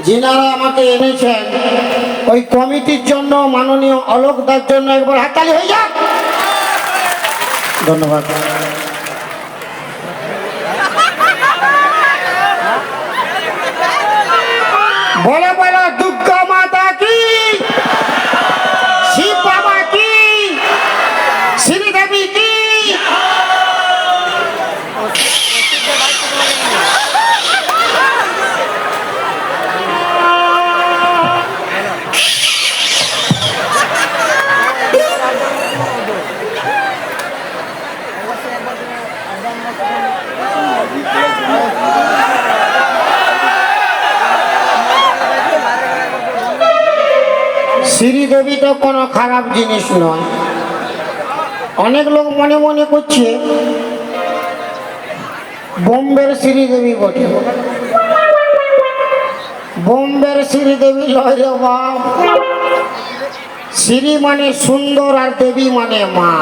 যিনারা আমাকে এনেছেন ওই কমিটির জন্য, মাননীয় অলোক দার জন্য একবার হাততালি হয়ে যাক। ধন্যবাদ। বলে বলো দুর্গা মাতা কি, শিব বাবা কি, শ্রীদেবী কি। শ্রীদেবী তো কোনো খারাপ জিনিস নয়। অনেক লোক মনে মনে করছে বোম্বের শ্রীদেবী বটে। বোম্বের শ্রীদেবী লয় রে বাপ। শ্রী মানে সুন্দর আর দেবী মানে মা।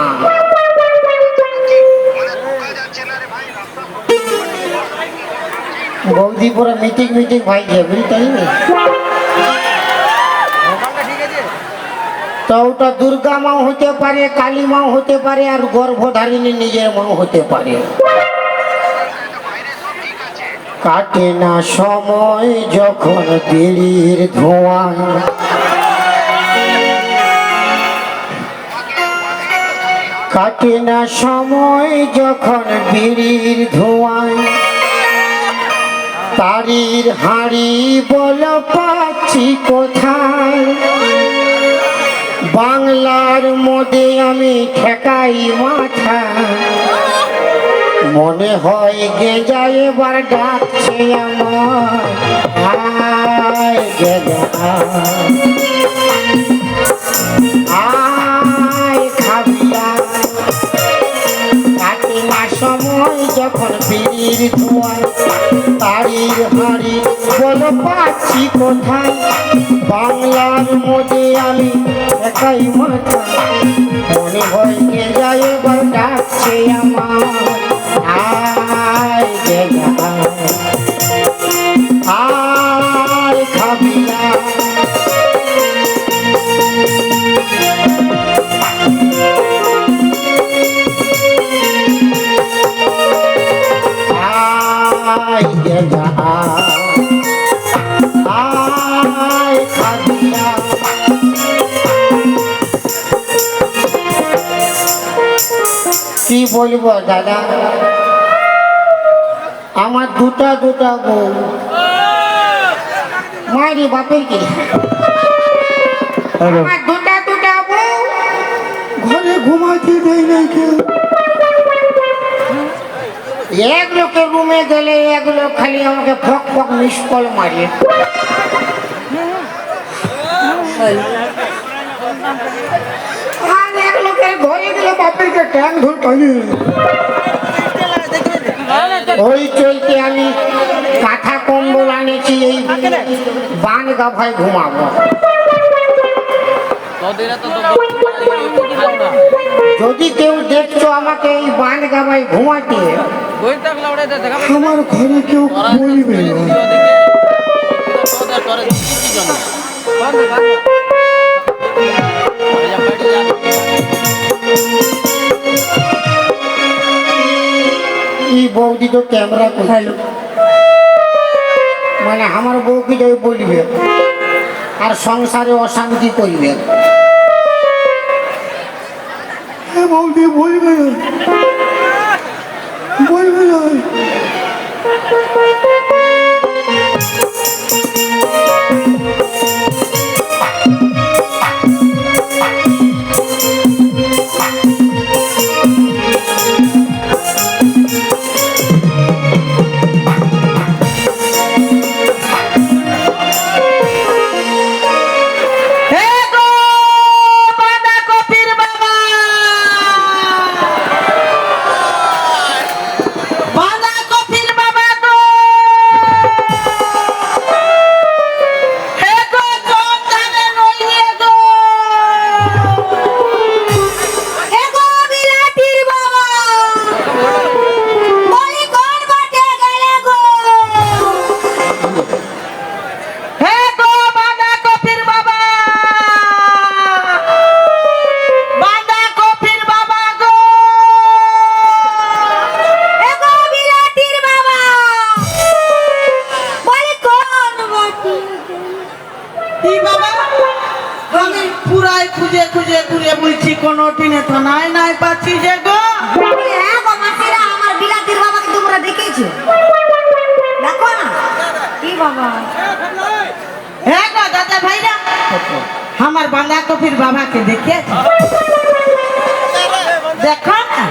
বৌদি পুরো মিটিং মিটিং ভাই যাবি তাই না? তো ওটা দুর্গা মাও হতে পারে, কালী মাও হতে পারে, আর গর্ভধারিণী নিজের মাও হতে পারে। কাটে না সময় যখন বিড়ির ধোঁয়া, কাটে না সময় যখন বিড়ির ধোঁয়ায়, তারির হাঁড়ি বল পাচ্ছি কোথায়। বাংলার মধ্যে আমি ঠেকাই মাথা, মনে হয় গেঁজা এবার ডাকছে আমার। আয় গেঁজা আয় খাবিয়া, কাটে না সময় যখন বিড়ির ধোঁয়ায়, তারির হাঁড়ি বল পাচ্ছি কোথায়। বাংলার মধ্যে আমি একাই মাথা, মনে হয় গেঁজা এবার ডাকছে আমার। আয় গেঁজা আয় খাবিয়া, আয় গেঁজা আয় খাবিয়া। কি বলবো দাদা, আমার দুটা বউ। মারি বাপের কি, আমার দুটা বউ ঘরে ঘুমাতে দেয় না কেউ। এক লোকের রুমে গেলে এক লোক খালি আমাকে ফক ফক মিস কল মারে। আর এক লোকের ঘরে গেলে বাপেরকে ট্যাং ধরে টানি। ওই চলতে আমি কাঁথা কম্বল আনেছি, এই বান গাভায় ঘুমাবো। যদি কেউ দেখছো আমাকে এই বান গাভায় ঘুমাতে, আমার ঘরে কেউ বলবে না। এই বৌদি তো ক্যামেরা কোথায়, মানে আমার বউকে যাই বলবে আর সংসারে অশান্তি করবে। বৌদি বলবে বলবে না। বলছি কোনো টিনে তো নাই নাই পাচ্ছি যে গো। হ্যাঁ গো মাসিরা, আমার বিলাতির বাবাকে তোমরা দেখেছো? দেখো না কি বাবা। হ্যাঁ গো দাদা ভাইরা, আমার বাঁধাকপির বাবাকে দেখিয়েছি। দেখো না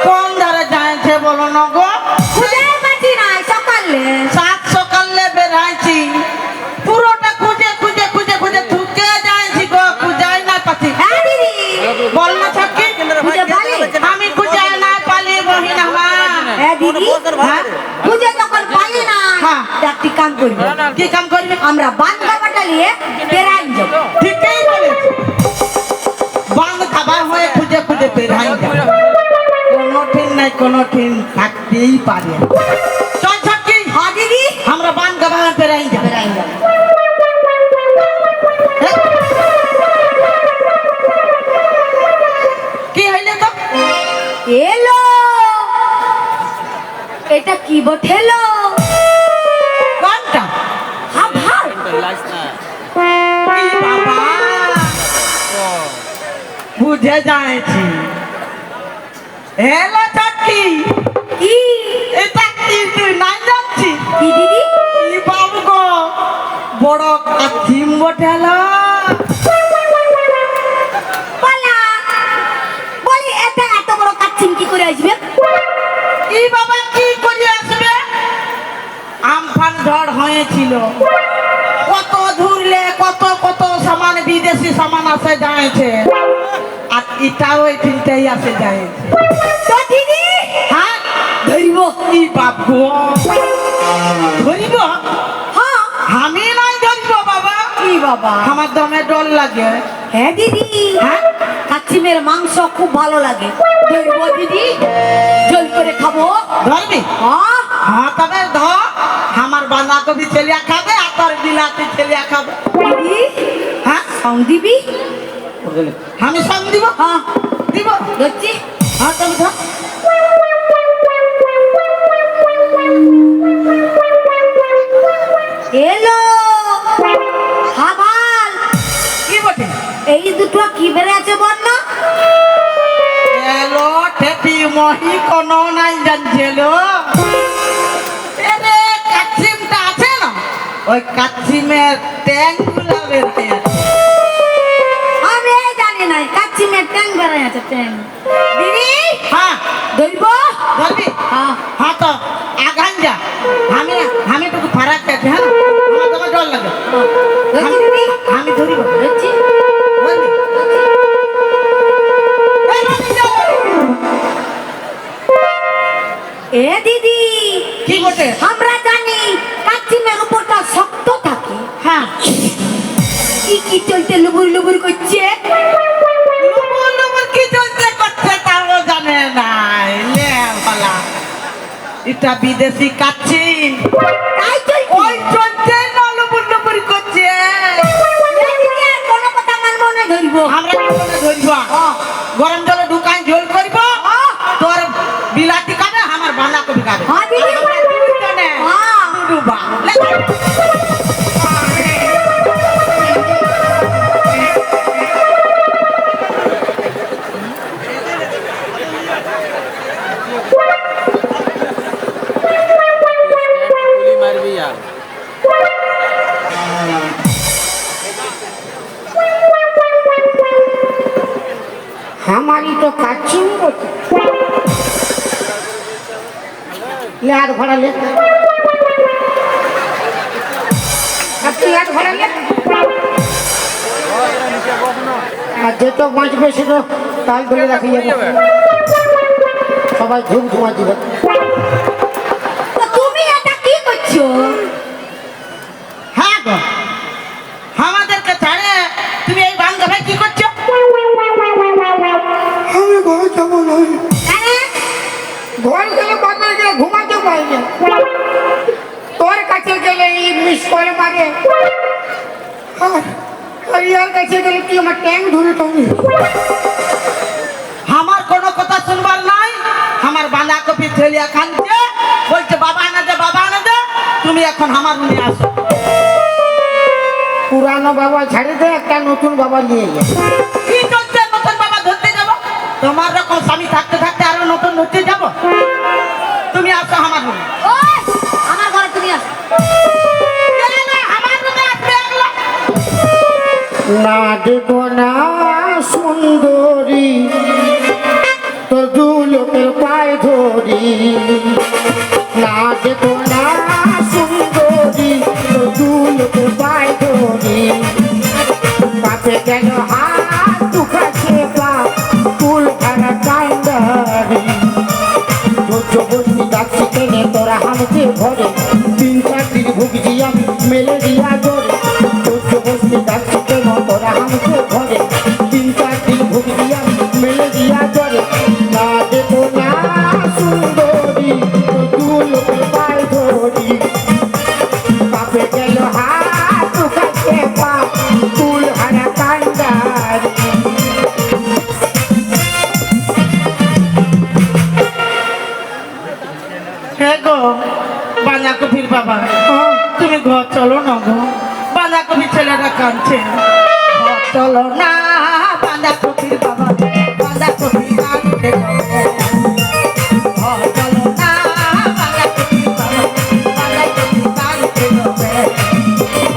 কোন ধারে যাইছে বলো না গো। খুঁজে পাচ্ছি না সকালে। সাত সকালে বেরাইছি, পুরোটা খুঁজে খুঁজে খুঁজে খুঁজে ঠুকে যাইছি গো, খুঁজাই না পাচ্ছি। হ্যাঁ দিদি, বল না ছাকি, খুঁজে পালি? আমি খুঁজে না পালি বহিন আমার। হ্যাঁ দিদি, হ্যাঁ? খুঁজে যখন পালি না, হ্যাঁ। একটি কাম করবি। কি কাম করবি? আমরা বান খাবারটা নিয়ে বেড়াই যাবো। ঠিকই বলেছি, বাঁধ খাবার হয়ে খুঁজে খুঁজে বেরাই যায়। কোনো ঠিক নাই, কোনো ঠিক থাকতেই পারে। চল ছাকি, হ্যাঁ দিদি, আমরা বান খাবার বেরাই যাবে। বেড়াই যাবো। কি হইলে তো? এলো, এটা কি বঠেলো? কোনটা? হ্যাঁ ভাই, এই বাবা, বুঝে যাইছি। হেলো চাকি, কি এটা কি তুই নাই যাচ্ছি? কি দিদি? এই বাবু গো, বড় কাঠিম বটেলা। পালা, বলি এটা এত বড় কাচ্চিন কি করে আসবে? এই বাবা কি করে আসবে? আমফান ঝড় হয়েছিল, কত ধরলে কত কত সামান, বিদেশি সামান আসে যাইছে, আর এটাও এখানটাই আসে যাইছে। তো দিদি, হ্যাঁ ধরিব। কি বাবু ধরিব? হ্যাঁ, আমি নাই ধরিব বাবা, কি বাবা? আমার দমে ডর লাগে। হ্যাঁ দিদি, হ্যাঁ? কাচ্চিমের মাংস খুব ভালো লাগে। ধরিব দিদি, জল করে খাবো। ধরবি? হ্যাঁ হ্যাঁ তবে ধর, আমার বাঁধাকপি ছেলিয়া খাবে আর তোর বিলাতি ছেলিয়া খাবে। দিদি, হ্যাঁ সং দিবি? আমি সব দিব। হ্যাঁ দিব। ধরছি। হ্যাঁ তবে ধর। এলো হাবাল, কি বটে? এই দুটো কি বেড়ে আছে বল না? এলো ঠেপি মহি কোনো নাই জানছিল। এরে কাচ্চিমটা আছে না, ওই কাচ্চিমের ট্যাং গুলা বের হয়ে আছে। আমি জানি না কাচ্চিমের ট্যাং বেড়ে আছে। ট্যাং দিদি, হ্যাঁ ধরব? ধরবি? হ্যাঁ হ্যাঁ তো আগান যা, আমি আমি তোকে ফারাক আছে। হ্যাঁ আমার তোমার ডর লাগে। ধরছি দিদি, আমি ধরিব। ধরছি। ধরবি? এই ধরবি, এ দিদি, কি বটে? আমরা জানি কাচ্চিমের উপরটা শক্ত থাকে। হ্যাঁ কি কি চলতে লুবুর লুবুর করছে? লুবুর লুবুর কি চলতে করছে তাও জানে নাই। লে বালা, এটা বিদেশি কাচ্চিম, তাই চলছে। ওই চলছে না লুবুর লুবুর করছে। এ দিদি, আর কোনো কথা মানবো না, ধরব। আমরা কি করে ধরব? গরম জলে ঢুকাই ঝোল করব, তোর বিলাতি খাবে, আমার বাঁধাকপি খাবে। হ্যাঁ দিদি, আমরা দুজনে হ্যাঁ। ডুবা। हमारी तो काचिम होती। ले हाथ भरा ले, अब तू हाथ भरा ले। আর যেটা বাঁচবে সেটা তাল ধরে রাখি যাবে, সবাই ধূপ ধোঁয়া দিবে। তো তুমি এটা কি করছো? হ্যাঁ গো, আমাদেরকে ছাড়ে তুমি এই বান্ধবে কি করছো? আমি ঘরে যাবো না, কেন? ঘর গেলে বাজার গেলে ঘুমাতে পারি না, তোর কাছে গেলে মিস করে মারে, আর ইয়ার কাছে গেলে তুই আমার ট্যাং ধরে টানি। আমার কোনো কথা শুনবার নাই, আমার বাঁধাকপি ছেলিয়া খানছে, বলছে বাবা আনা দে, বাবা আনা দে, তুমি এখন আমার রুমে আসো। পুরানো বাবা ছাড়ে দে, একটা নতুন বাবা নিয়ে যায়। কি চলছে তোমার রকম স্বামী থাকতে থাকতে আরো নতুন হচ্ছে যাব। তুমি আসো আমার রুমে। ওই, আমার ঘরে তুমি আসো। আমার রুমে আসবে এগুলো। না দেখো না সুন্দরী তোর দু লোকের পায়ে ধরি, না দেখো না সুন্দরী তোর দু লোকের পায়ে ধরি, পাপে গেল হাত দুখাছে পা ফুল ভরা কান্দারি, জবরদস্তি ডাকছি টেনে তোরা হামছে ঘরে, 3-4 দিন ভুগছি আমি ম্যালেরিয়া জ্বরে, জবরদস্তি ডাকছি টেনে তোরা হামছে ঘরে, 3-4 দিন ভুগছি আমি ম্যালেরিয়া জ্বরে, না দেখো না সুন্দরী তোর দু লোকের পায়ে ধরি, পাপে গেল হাত দুখাছে পা ফুল ভরা কান্দারি। হে গো বাঁধাকপির বাবা, তুমি ঘর চলো না গো, বাঁধাকপি ছেলেটা কাঁদছে। ঘর চলো না বাঁধাকপির বাবা, বাঁধাকপি আনতে যাবে। ঘর চলো না বাঁধাকপির বাবা, বাঁধাকপি আনতে যাবে।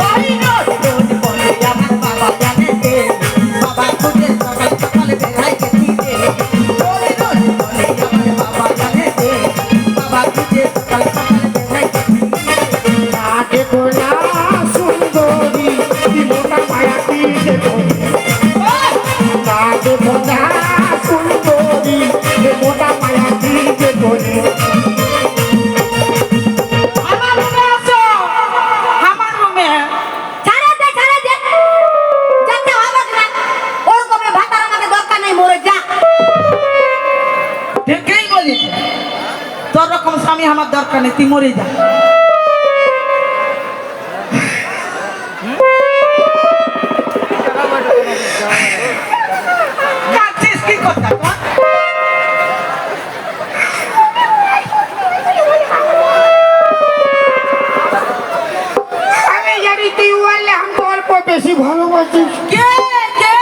ওই রোজ রোজ বলে আমার বাবা জানে যে, বাবা খুঁজে সকাল সকাল বেড়ায় খেতে। ওই রোজ বলে আমার বাবা জানে যে, বাবা খুঁজে সকাল সকাল বেড়ায় খেতে। না দেখো না সুন্দরী কি মোটা মায়া দিতে ধরি, না দেখো না সুন্দরী কি মোটা মায়া দিতে ধরি, আমার রুমে আসো, আমার রুমে। ছাড়ে দে, ছাড়ে দে। যেতে হবে না। ওরকমের ভাতার আমাকে দরকার নেই, মরে যা। ঠিকই বলিস, তোর রকম স্বামী আমার দরকার নেই, তুই মরে যা। কাঁদছিস কি কথা তোর? আমি জানি তুই বললে আমি অল্প বেশি ভালোবাসিস, কে কে?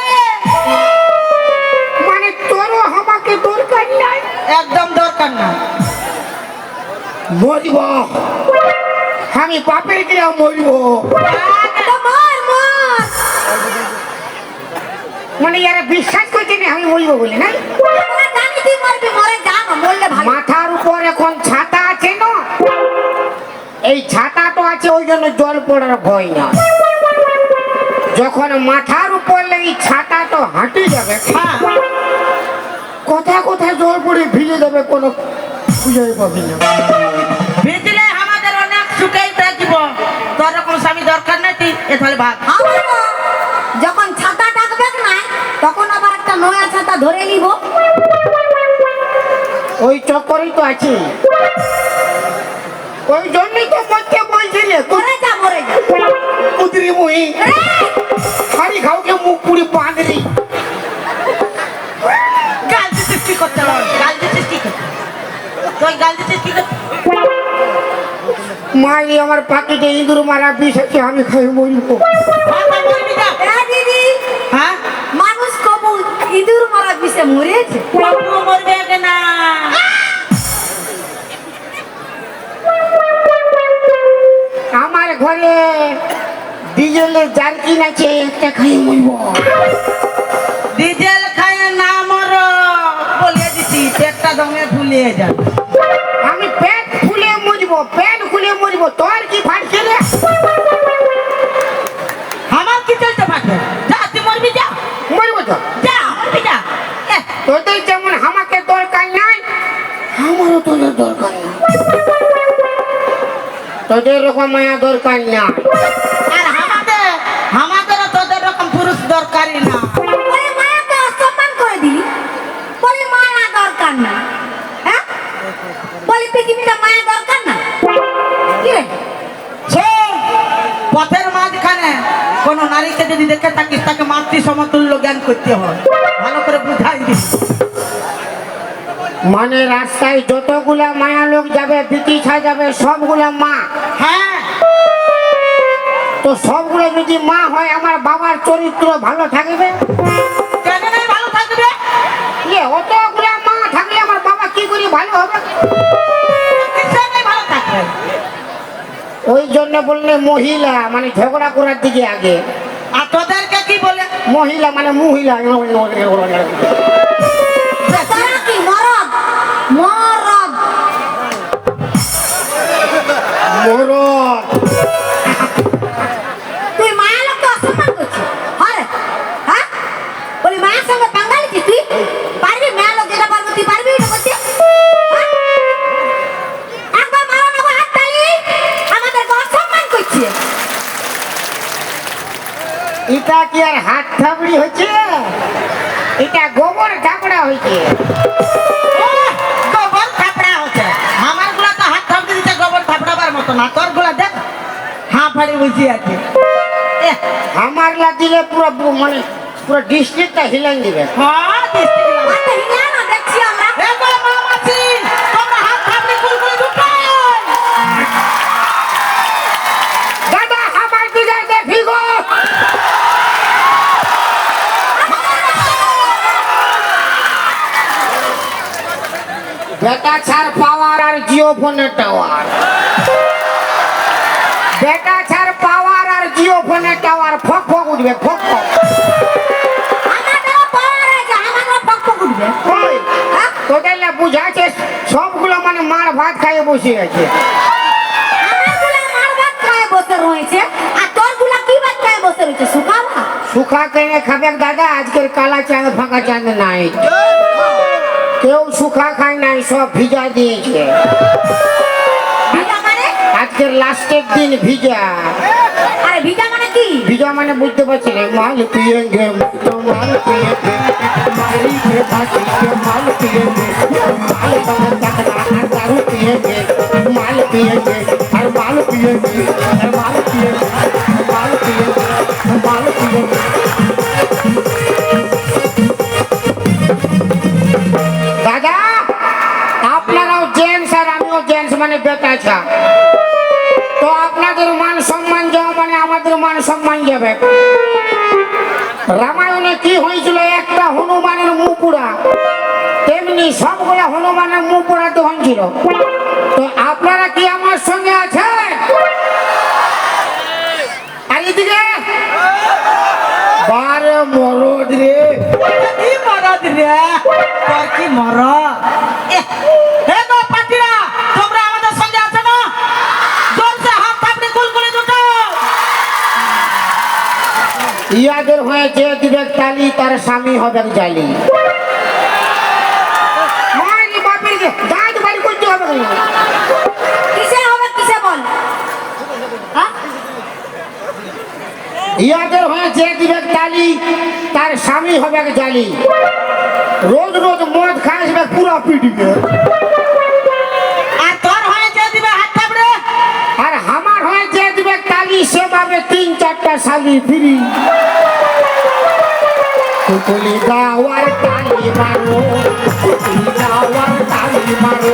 মানে তোরও আমাকে দরকার নাই, একদম দরকার না। মরিব আমি বাপের গিয়ে মরিব, তো মর, মর। মানে এরা বিশ্বাস করছে না আমি মরিব বলে না, আমরা জানি তুই মরবি, মরে যা না, মরলে ভালো। মাথার উপর এখন ছাতা আছে না, এই ছাতা তো আছে ওই জন্য জল পড়ার ভয় না, যখন মাথার উপর এই ছাতা তো হাঁটি যাবে, হ্যাঁ, কোথায় কোথায় জল পড়ে ভিজে যাবে কোনো খুঁজে পাবি না, ভিজলে আমাদের অনেক সুখেই থাকবো। তোর রকম স্বামী দরকার নেই, তুই এ তাহলে ভাগ। আমার মা, যখন ছাতা ডাকবে না তখন আবার একটা নয়া ছাতা ধরে নিব। ওই চক্করেই তো আছি, ওই জন্যই তো মরতে বলছিলে মরে যা, মরে যা। কুদরি মুই হাড়ি খাওকে মুখ পুরি বাঁধরি, গাল দিচ্ছিস কি করতে হবে? গাল দিচ্ছিস কি করতে? তুই গাল দিচ্ছিস কি করতে? মাই আমার পাখিতে ইঁদুর মারা বিষ আছে আমি খাই মরিব, ভাগ, ভাগ, মরবি যা। এ দিদি, হ্যাঁ, মানুষ কবু ইঁদুর মারা বিষে মরেছে। বাবু মরবে আগে না। আমার ঘরে ডিজেলের জার্কিন আছে একটা খাই মরিব, ডিজেল খায় না মরো, বলে দিচ্ছি পেটটা দমে ফুলিয়ে যাবে। আমি পেট ফুলে মরিব, পেট ফুলে মরিব, তোর কি ফাটছে রে, আমার কি চলতে পারবে? যা, তুই মরবি যা। মরিব তো যা, মরবি যা। তোদের যেমন আমাকে দরকার নাই আমারও তোদের দরকার নাই, তোদের রকম মায়া দরকার নাই, আর আমাদেরও তোদের রকম পুরুষ দরকারই না। বলে মায়াকে অসম্মান করে দিলি, বলে মায়া দরকার না। হ্যাঁ, বলে পৃথিবীতে মায়া দরকার না। কি রে? শোন, পথের মাঝখানে কোন নারীকে যদি দেখে থাকিস তাকে মাতৃ সমতুল্য জ্ঞান করতে হয়, ভালো করে বুঝাই দিস। মানে রাস্তায় যতগুলা মায়া লোক যাবে বিটিছা যাবে সবগুলা মা, হ্যাঁ, তো সবগুলো যদি মা হয় আমার বাবার চরিত্র ভালো থাকবে, কেন নাই ভালো থাকবে? অতগুলা মা থাকলে আমার বাবা কি করি ভালো হবে? কিসের নেই ভালো থাকবে? ওই জন্য বললে মহিলা মানে ঝগড়া করার দিকে আগে। আর তোদেরকে কি বলে? মহিলা মানে মহিলা। তারা কি মরদ? মরদ। মরদ। তুই মায়ের লোককে অসম্মান করছিস? হরে, হ্যাঁ? বলি মায়ের সঙ্গে পাঙ্গা নিচ্ছিস তুই? পারবি? মেয়ের লোক যেটা পারবে তুই পারবি এটা করতে? হ্যাঁ? একবার মারো না গো হাততালি। আমাদেরকে অসম্মান করছে। এটা কি আর হাত থাবড়ি হয়েছে? এটা গোবর ঠাকড়া হয়েছে। গোবর থাপড়া হচ্ছে। আমার গুলা তো হাত থাপড়ে দিচ্ছে গোবর থাপড়াবার মতো না। তোর গুলা দেখ হাঁ ফাড়ি বসে আছে। এহ, আমার লাগিলে পুরো মানে পুরো ডিস্ট্রিক্টটা হিলাই দিবে। হ্যাঁ, দিচ্ছি গেলাম। আর তো হিলা না দেখছি আমরা। এ গো মামাসি, তোমরা হাত থাপড়ে কুলকুলি ঢুকাও। দাদা আমার দিকে দেখি গো। বেটা ছাড় পাওয়ার আর জিও ফোনের টাওয়ার। বেটা ছাড় পাওয়ার আর জিও ফোনের টাওয়ার ফক ফক উঠবে ফক ফক। আমাদেরও পাওয়ার আছে, আমাদেরও ফক ফক উঠবে। ওই, তোদের না বুঝাচ্ছে সবগুলো মানে মার ভাত খাইয়ে বসে আছে। আমারগুলা মার ভাত খায় বসে রয়েছে, আর তোরগুলা কি ভাত খায় বসে রয়েছে? শুকা ভাত? সুখা কেনে খাবে দাদা? আজকের কালা চাঁদ ফাঁকা চাঁদ নাই, কেউ সুখা খায় নাই, সব ভিজা দিয়েছে। ভিজা মানে? আজকের লাস্টের দিন ভিজা। আরে ভিজা মানে কি? ভিজা মানে বুঝতে পারছি না। মাল পিয়েঙ্গে তো মাল পিয়েঙ্গে, মালি के भाती के माल पिएंगे, माल बना तकड़ा और दारू पिएंगे, माल पिएंगे और माल पिएंगे और माल पिएंगे, माल पिएंगे, माल पिएंगे। দাদা আপনারাও জেন্টস আর আমিও জেন্টস মানে বেটা ছা, তো আপনাদের মান সম্মান যাওয়া মানে আমাদের মান সম্মান যাবে। রামায়ণে কি হয়েছিল? একটা হনুমানের মুখ পুরা, তেমনি সবগুলা হনুমানের মুখ পোড়াতে হয়েছিল। তো আপনারা কি আমার সঙ্গে আছেন? আর এদিকে বারে মরদ রে, কি মরদ রে? তোর কি মরদ? এহ, হে গো পাটিরা, তোমরা আমাদের সঙ্গে আছো না? জোরসে হাত থাপড়ে কুলকুলি ঢুকাও। ইয়াদের হয়েছে দিবে তালি, তার স্বামী হবে জালি। মারি বাপের দাঁত বাড়ি করতে হবে কেন? কিসে হবে কিসে বল? হ্যাঁ? ইয়াদের হয়েছে দিবে তালি, তার স্বামী হবে জালি। রোজ রোজ মদ খাইবে পুরো পিটিবে। আর তোর হয়েছে দিবে হাত থাপড়ে। আর আমার হয়েছে দিবে তালি, সে পাবে 3-4টা শালি ফ্রি। কুকুলি গাওয়ার তালি মারো, কুকুলি গাওয়ার তালি মারো।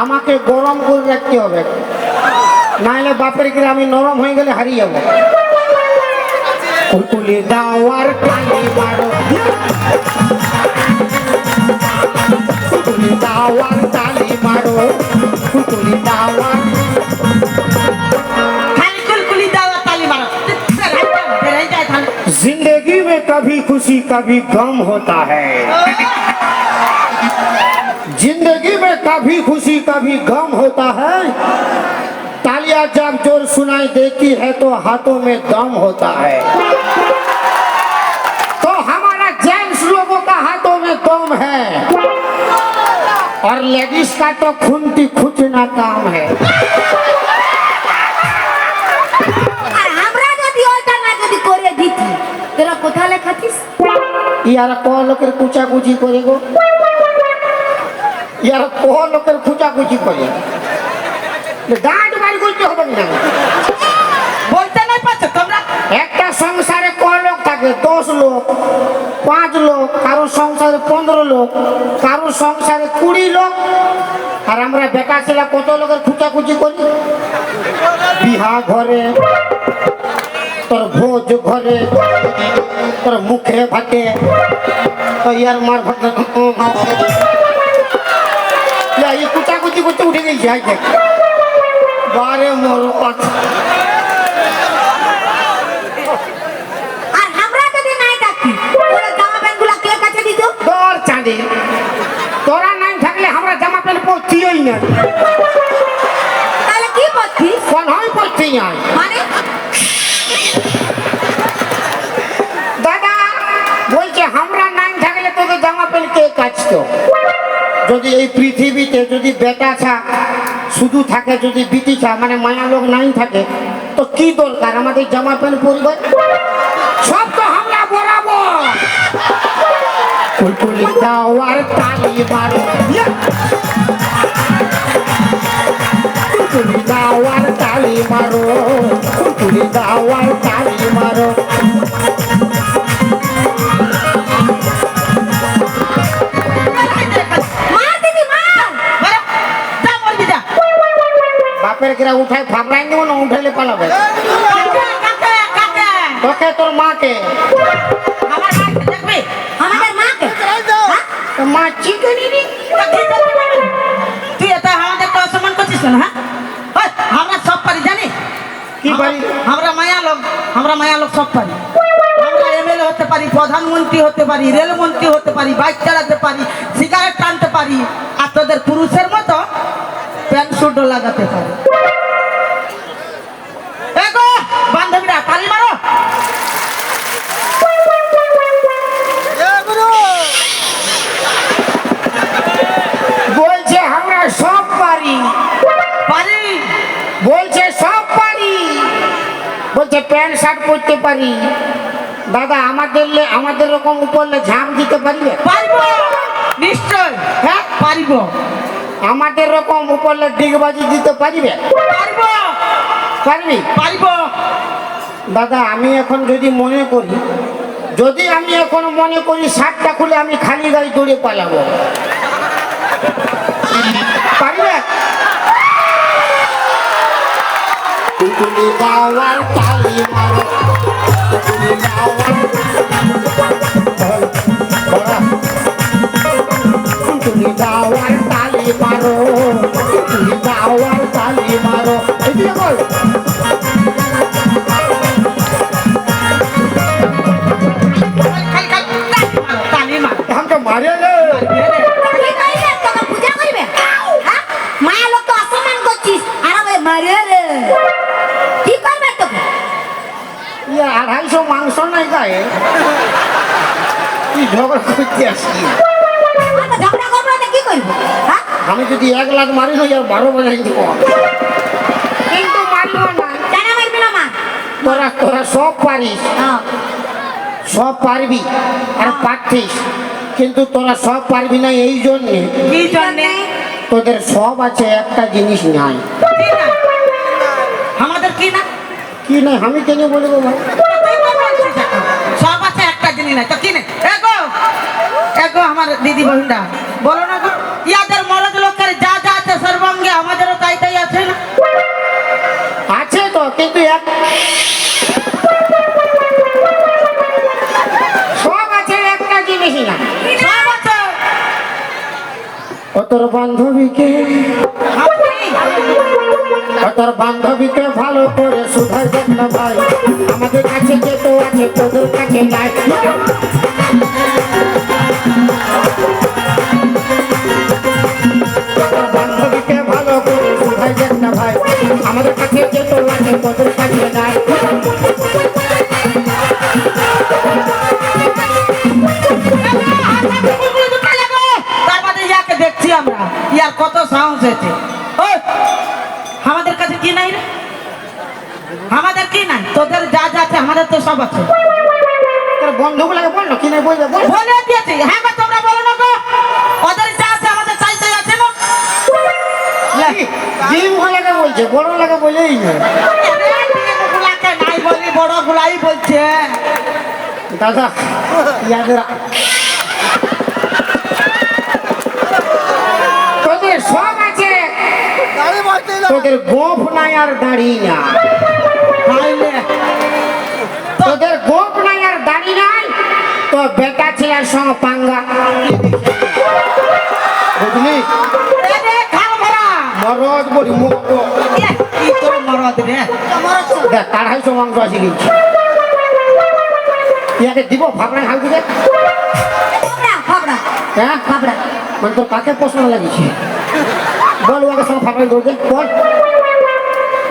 আমাকে গরম করে রাখতে হবে, নাহলে বাপের গ্রামে নরম হয়ে গেলে হারিয়ে যাবো। কুকুলি গাওয়ার তালি মারো, কুকুলি গাওয়ার তালি মারো, কুকুলি গাওয়ার। খালি কুলকুলি দাও আর তালি মারো। বেড়াই যায় খালি। जिंदगी में कभी खुशी कभी गम होता है, जिंदगी में कभी खुशी कभी गम होता है। तालियां जब जोर सुनाई देती है तो हाथों में दम होता है। तो हमारा जेंट्स लोगों का हाथों में दम है, और लेडीज का तो खूंटी खुचना काम है। আর আমরা যদি ওইটা না যদি করে দিতি, তোরা কোথায় লেখাতিস? ইয়ারা ক লোকের কুচাকুচি করে গো, ইয়ারা ক লোকের কুচাকুচি করে। দাঁত বাড়ি করতে হবে না। বলতে নাই পারছো তোমরা? একটা সংসারে ক লোক থাকে? 10 লোক, 5 লোক, কারো সংসারে 15 লোক, কারো সংসারে 20 লোক। আর আমরা বেটা ছেলে কত লোকের কুচাকুচি করি বিহা ঘরে। তোর ভোজ ঘরে তোর মুখে ভাতে তো ইয়ার মার ভাতে এই কুচাকুচি করতে উঠে গেছি আজ দেখ বারে মোর আর আমরা যদি নাই থাকি ওরা জামা প্যান্ট গুলা কে কাছে দিত তোর চাঁদে তোরা নাই থাকলে আমরা জামা প্যান্ট পরছিই না তাহলে কি করছিস কোন হয় পরছি না মানে দাদা বলছে আমরা নাই থাকলে তোকে জামা প্যান্ট কে কাচতো যদি এই পৃথিবীতে যদি বেটা ছা শুধু থাকে যদি বিটি ছা মানে মায়া লোক নাই থাকে তো কি দরকার আমাদের জামা প্যান্ট পরবে সব তো আমরা বরাবর কুলকুলি দাও আর তালি মারো কুলকুলি দাও আর তালি মারো কুলকুলি দাও আর তালি মারো মার দিদি মার বারে, যা বলবি যা। বাপের কিরা উঠায় ফাবলাই নেব না উঠাইলে পালাবে কাকে, কাকে, কাকে? তোকে তোর মাকে আমার মাকে দেখবি? আমাদের মাকে হ্যাঁ? তো মা চিকেনি নি তা কি করবি বল? তুই এত আমাদেরকে অসম্মান করছিস কেন, হ্যাঁ? ওই, আমরা সব পারি জানি কি পারি? আমরা মায়া লোক সব পারি আমরা এমএলএ হতে পারি প্রধানমন্ত্রী হতে পারি রেলমন্ত্রী হতে পারি বাইক চালাতে পারি সিগারেট টানতে পারি আর তোদের পুরুষের মতো প্যান্ট শুটও লাগাতে পারি এগো বান্ধবীরা তালি মারো বলছে আমরা সব পারি পারি বলছে সব পারি বলছে প্যান্ট শার্ট পরতে পারি দাদা আমাদের রকম উপরলে ঝাঁপ দিতে পারবে পারবো নিশ্চয় হ্যাঁ পারবো আমাদের রকম উপরলে ডিগবাজি দিতে পারবে পারবো পারবি পারবো দাদা আমি এখন যদি মনে করি শার্টটা খুলে আমি খালি গায়ে দৌড়ে পালাবো পারবে কুলকুলি দাও আর তালি মারো কুলকুলি দাও আর কুলকুলি দাও আর তালি মারো কুলকুলি দাও আর তালি মারো এদিকে বল খালি খালি তালি মারো हमको मारे रे কি কইলে তোকে পূজা করবে হ্যাঁ মায়া লোক তো অসম্মান করছিস আর ওই মারে রে কি করবে তোকে ये 250 मांस नहीं गाए কি ঝগড়া করতে আসি আমরা ঝগড়া করবো না কি করবো হ্যাঁ আমি যদি 1 লাখ মারি না আর 12 বাজাই দিব কিন্তু মারিব না কেন মারবি না মা তোরা সব পারিস হ্যাঁ সব পারবি আর পারতিস কিন্তু তোরা সব পারবি না এই জন্যে কি জন্যে তোদের সব আছে একটা জিনিস নাই কি না আমাদের কি না কি নাই আমি কেন বলবো ভাই তুই তো বলছিস এখন। সব আছে একটা জিনিস নাই তো কি নেই এগো এগো আমার দিদি বোনরা বলো না গো ইয়াদের মরদ লোকের যা যা আছে সর্বাঙ্গে আমাদেরও তাই তাই আছে না আছে তো কিন্তু সব আছে একটা জিনিস না সব আছে ও তোর বান্ধবীকে আপনি ও তোর বান্ধবীকে ভালো করে সুধাই দেখ না ভাই আমাদের কাছে যে তো আছে তোদের কাছে নাই তোর বান্ধবীকে ভালো করে সুধাই দেখ না ভাই আমাদের কাছে যে তো আছে তোদের কাছে নাই তারপরে ইয়াকে দেখছি আমরা ইয়ার কত সাহস হয়েছে ওই আমাদের কাছে কি নাই রে আমাদের কি নাই তোদের যা যা আছে আমাদের তো সব আছে তোর বন্ধুগুলোকে বল না কি নাই বলবে বল বলে দিয়েছি হ্যাঁ গো, তোমরা বলো না গো ওদের যা আছে আমাদের চাই তাই আছে না জিম লাগে বলছে বড় লাগে বলেই না গুলাকে নাই বলি বড় গুলাই বলছে দাদা ইয়াদের তোদের সব আছে তোদের গোফ নাই আর দাড়ি না তাইলে তোদের গোপ নাই আর দাড়ি নাই, তো বেটা ছেলের সঙ্গে পাঙ্গা, বুঝলি? এ রে খাল ভরা মরদ বলি মুখ এ, কি তোর মরদ রে দেখ 250 মাংস আছে কিন্তু ইয়াকে দিব ভাবনা হাল দিকে। ফাবড়া ফাবড়া হ্যাঁ ফাবড়া মানে তোর কাকে পছন্দ লাগিয়েছে বল, ওকে সঙ্গে ফাবনা করে দে, বল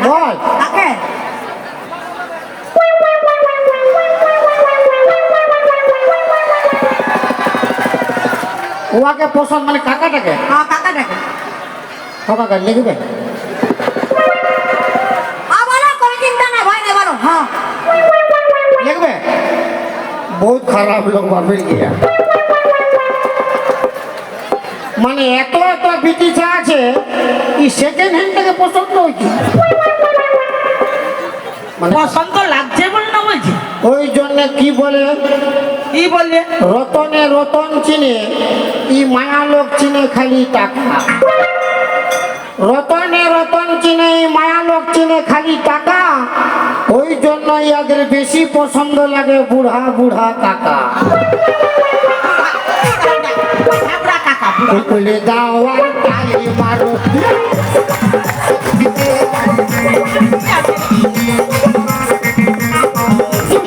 বল। কাকে ওকে পছন্দ মানে কাকাটাকে, হ্যাঁ কাকাটাকে কাকা লিখবে বলো কোনো চিন্তা নাই ভয় নেই বলো হ্যাঁ লিখবে। বহুত খারাপ লোক বাপের গিয়া, মানে এত এত বিটিচা আছে এই সেকেন্ড হ্যান্ড থেকে পছন্দ হয়েছে, মানে পছন্দ লাগছে বলে না বলছি ওই জন্য কি বলে কি বললে রতনে রতন চিনে ই মায়া লোক চিনে খালি টাকা, রতনে রতন চিনে ই মায়া লোক চিনে খালি টাকা, ওই জন্য ইয়াদের বেশি পছন্দ লাগে বুড়া বুড়া কাকা। খাবড়া কাকা বুড়া বলে দাওয়ার তালি মারো,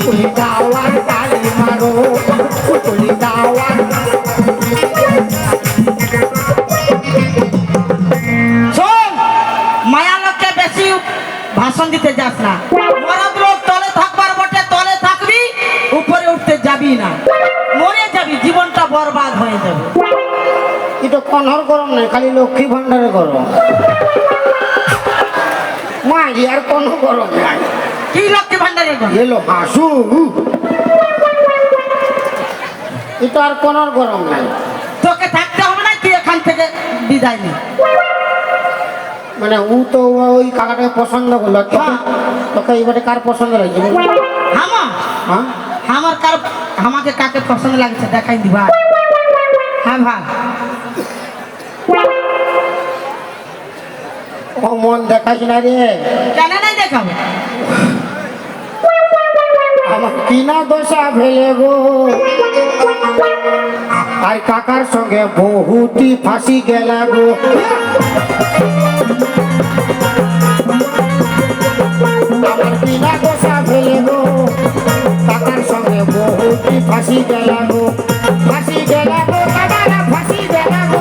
বলে দাওয়ার তালি মারো, বলে দাওয়ার। শোন মায়া লোককে বেশি ভাষণ দিতে যাস না, মরদ লোক তলে থাকবার বটে তলে থাকবি, উপরে উঠতে যাবি না, মরে যাবি, জীবনটা বরবাদ হয়ে যাবে। এটা কনহর গরম নেই, খালি লক্ষ্মী ভান্ডারে গরম, মা আর কোনো গরম নাই। কি লক্ষ্মী ভান্ডারের গল্প? এলো হাসু, এটা আর কোনো গরম নাই, তোকে থাকতে হবে না, তুই এখান থেকে বিদায় নে। মানে ও তো ওই কাকাটাকে পছন্দ করলো, হ্যাঁ। তোকে এবারে কার পছন্দ লাগছে? আমার হ্যাঁ আমার কার আমাকে কাকে পছন্দ লাগছে দেখাই দিবা। হ্যাঁ ভাই ও মন দেখাস না রে, কেন নাই দেখাবো? আমার কিনা দশা ফেলে গো, আর কাকার সঙ্গে বহুটি ফাঁসি গেলা গো, আমার কিনা দশা ফেলে গো, কাকার সঙ্গে বহুটি ফাঁসি গেলা গো, ফাঁসি গেলা গো দাদারা, ফাঁসি গেলা গো,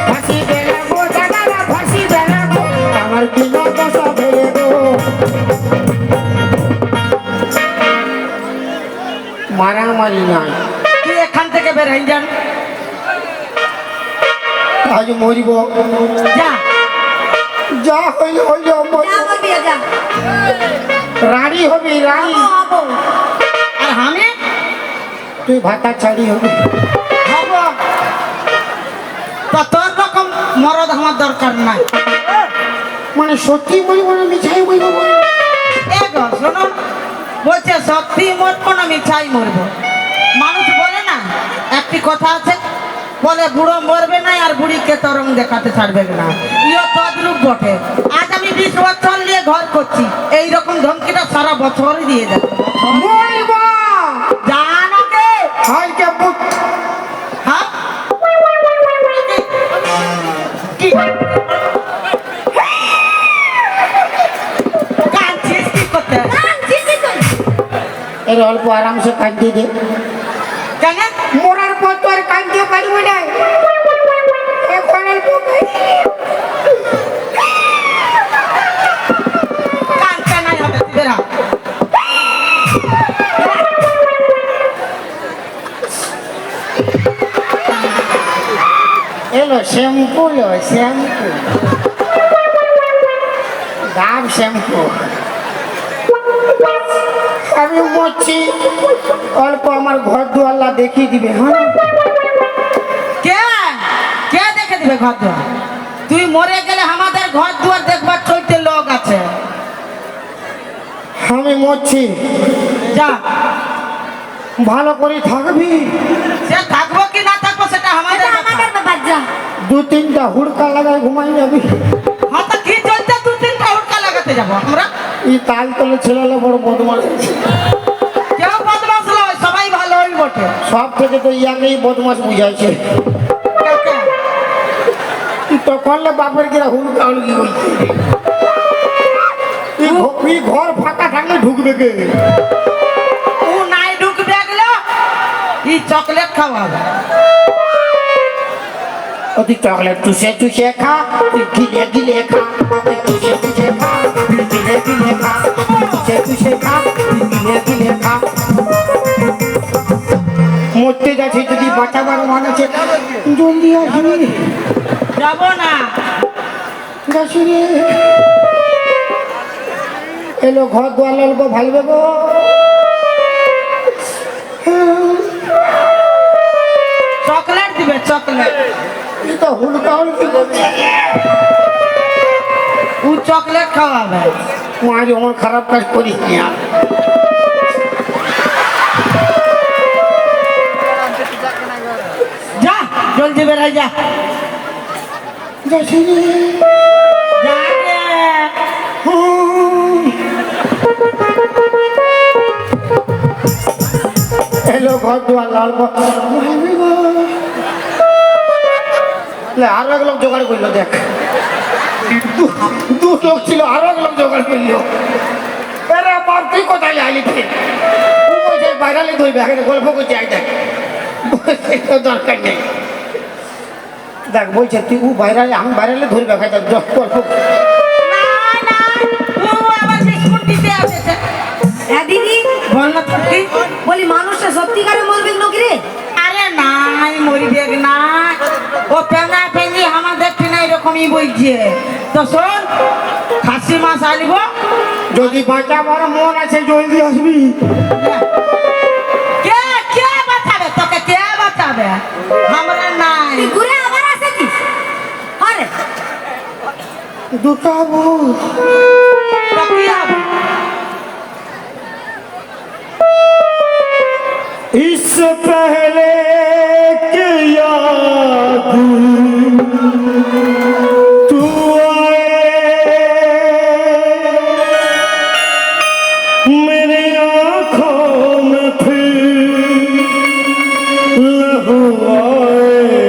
ফাঁসি গেলা গো দাদারা, ফাঁসি গেলা গো, আমার কিনা দশা ফেলে গো। মারামারি নাই, তুই এখান থেকে বের হয়ে যান, আজ মরিব, যা যা হইল হইল, যা বলবি যা রানী হবি রানী, হবো আর আমি তুই ভাতা ছাড়ি হবি। হব, তো তোর রকম মরদ আমার দরকার নাই। মানে সত্যি মরিব না মিছাই মরিব? এ গো শোনো, বলছে সত্যি মরবো না মিছাই মরবো। মানুষ বলে না একটি কথা আছে, বলে বুড়ো মরবে না আর বুড়িকে তরং দেখাতে ছাড়বে না, ইও তদ্রূপ বটে। আজ আমি 20 বছর নিয়ে ঘর করছি, এইরকম ধমকিটা সারা বছরই দিয়ে যাবে। মরিব জানো কে? হাইকে বুক হ্যাঁ কি কাঁদছিস কি করতে? এর অল্প আরামসে কাঁদিয়ে দে, কেন? মরার পর তো আর কাঁদতে পারবো না, এখন অল্প কাঁদতে নাই হবে, তুই বেরা। এলো শ্যাম্পু, লো শ্যাম্পু, ডাব শ্যাম্পু। আমি মরছি, অল্প আমার ঘর দুয়াল্লা দেখিয়ে দিবে। হ্যাঁ কে কে দেখে দিবে ঘর দুয়ার? তুই মরে গেলে আমাদের ঘর দুয়ার দেখবার চলতে লোক আছে। আমি মরছি, যা, ভালো করে থাকবি, সে থাকবো কি না থাকবো সেটা আমাদের এটা ব্যাপার। আমাদের ব্যাপার যা 2-3টা হুড়কা লাগায় ঘুমাই যাবি। হ্যাঁ তো কি চলতে 2-3টা হুটকা লাগাতে যাবো আমরা? এই তাল তলে ছেলে বড় বদমাস। কাকে সব থেকে তো ইয়াকেই বদমাস বুঝাইছে কাকে তখন বাপের কিরা হুলকা হুলকি বলছে এই ঘর ফাঁকা থাকলে ঢুকবে কে ও নাই ঢুকবে গেল ই চকলেট খাওয়াবে তুই চকলেট চুষে চুষে খা তুই গিলে গিলে খা তুই চুষে চুষে খা তুই গিলে গিলে খা তুই চুষে চুষে খা তুই গিলে গিলে খা মরতে যাচ্ছে যদি বাঁচাবার মন আছে জলদি আসবি যাব না যাচ্ছি রে এলো ঘর দুয়ার লোক ভালবে গো চকলেট দিবে চকলেট এই তো হুলকা হুলকি করছে ও চকলেট খাওয়াবে মার এমন খারাপ কাজ করিস নি আর যা জলদি বেড়াই যা যাচ্ছি রে যা রে। এলো ঘর দুয়ার লাল আরো এক লোক জোগাড় করলো দেখ দু লোক ছিল আরো এক লোক জোগাড় করলো এরা বাপ তুই কোথায় আইলি বাইরালে ধরবে এখানে গল্প করছে আই দেখ তো দরকার নেই দেখ বলছে তুই ও বাইরালে আমি বাইরালে ধরবে এখানে গল্প না না ও আবার বিস্কুট দিতে আসছে হ্যাঁ দিদি বল না তুই বলি মানুষটা সত্যিকারে মরবে নাকি রে আরে নাই মরিবে না ও পেনা পেনি আমাদের ঠিনা এরকমই বলছে তো শোন খাসি মাছ আনব যদি বাঁচাবার মন আছে জলদি আসবি কে কে বাঁচাবে তোকে কে বাঁচাবে আমরা নাই তুই ঘুরে আবার আসেছিস আরে দুটা বউ তো কি হবে? इससे पहले कि याद तू आए मेरी आँखों में फिर लहू आए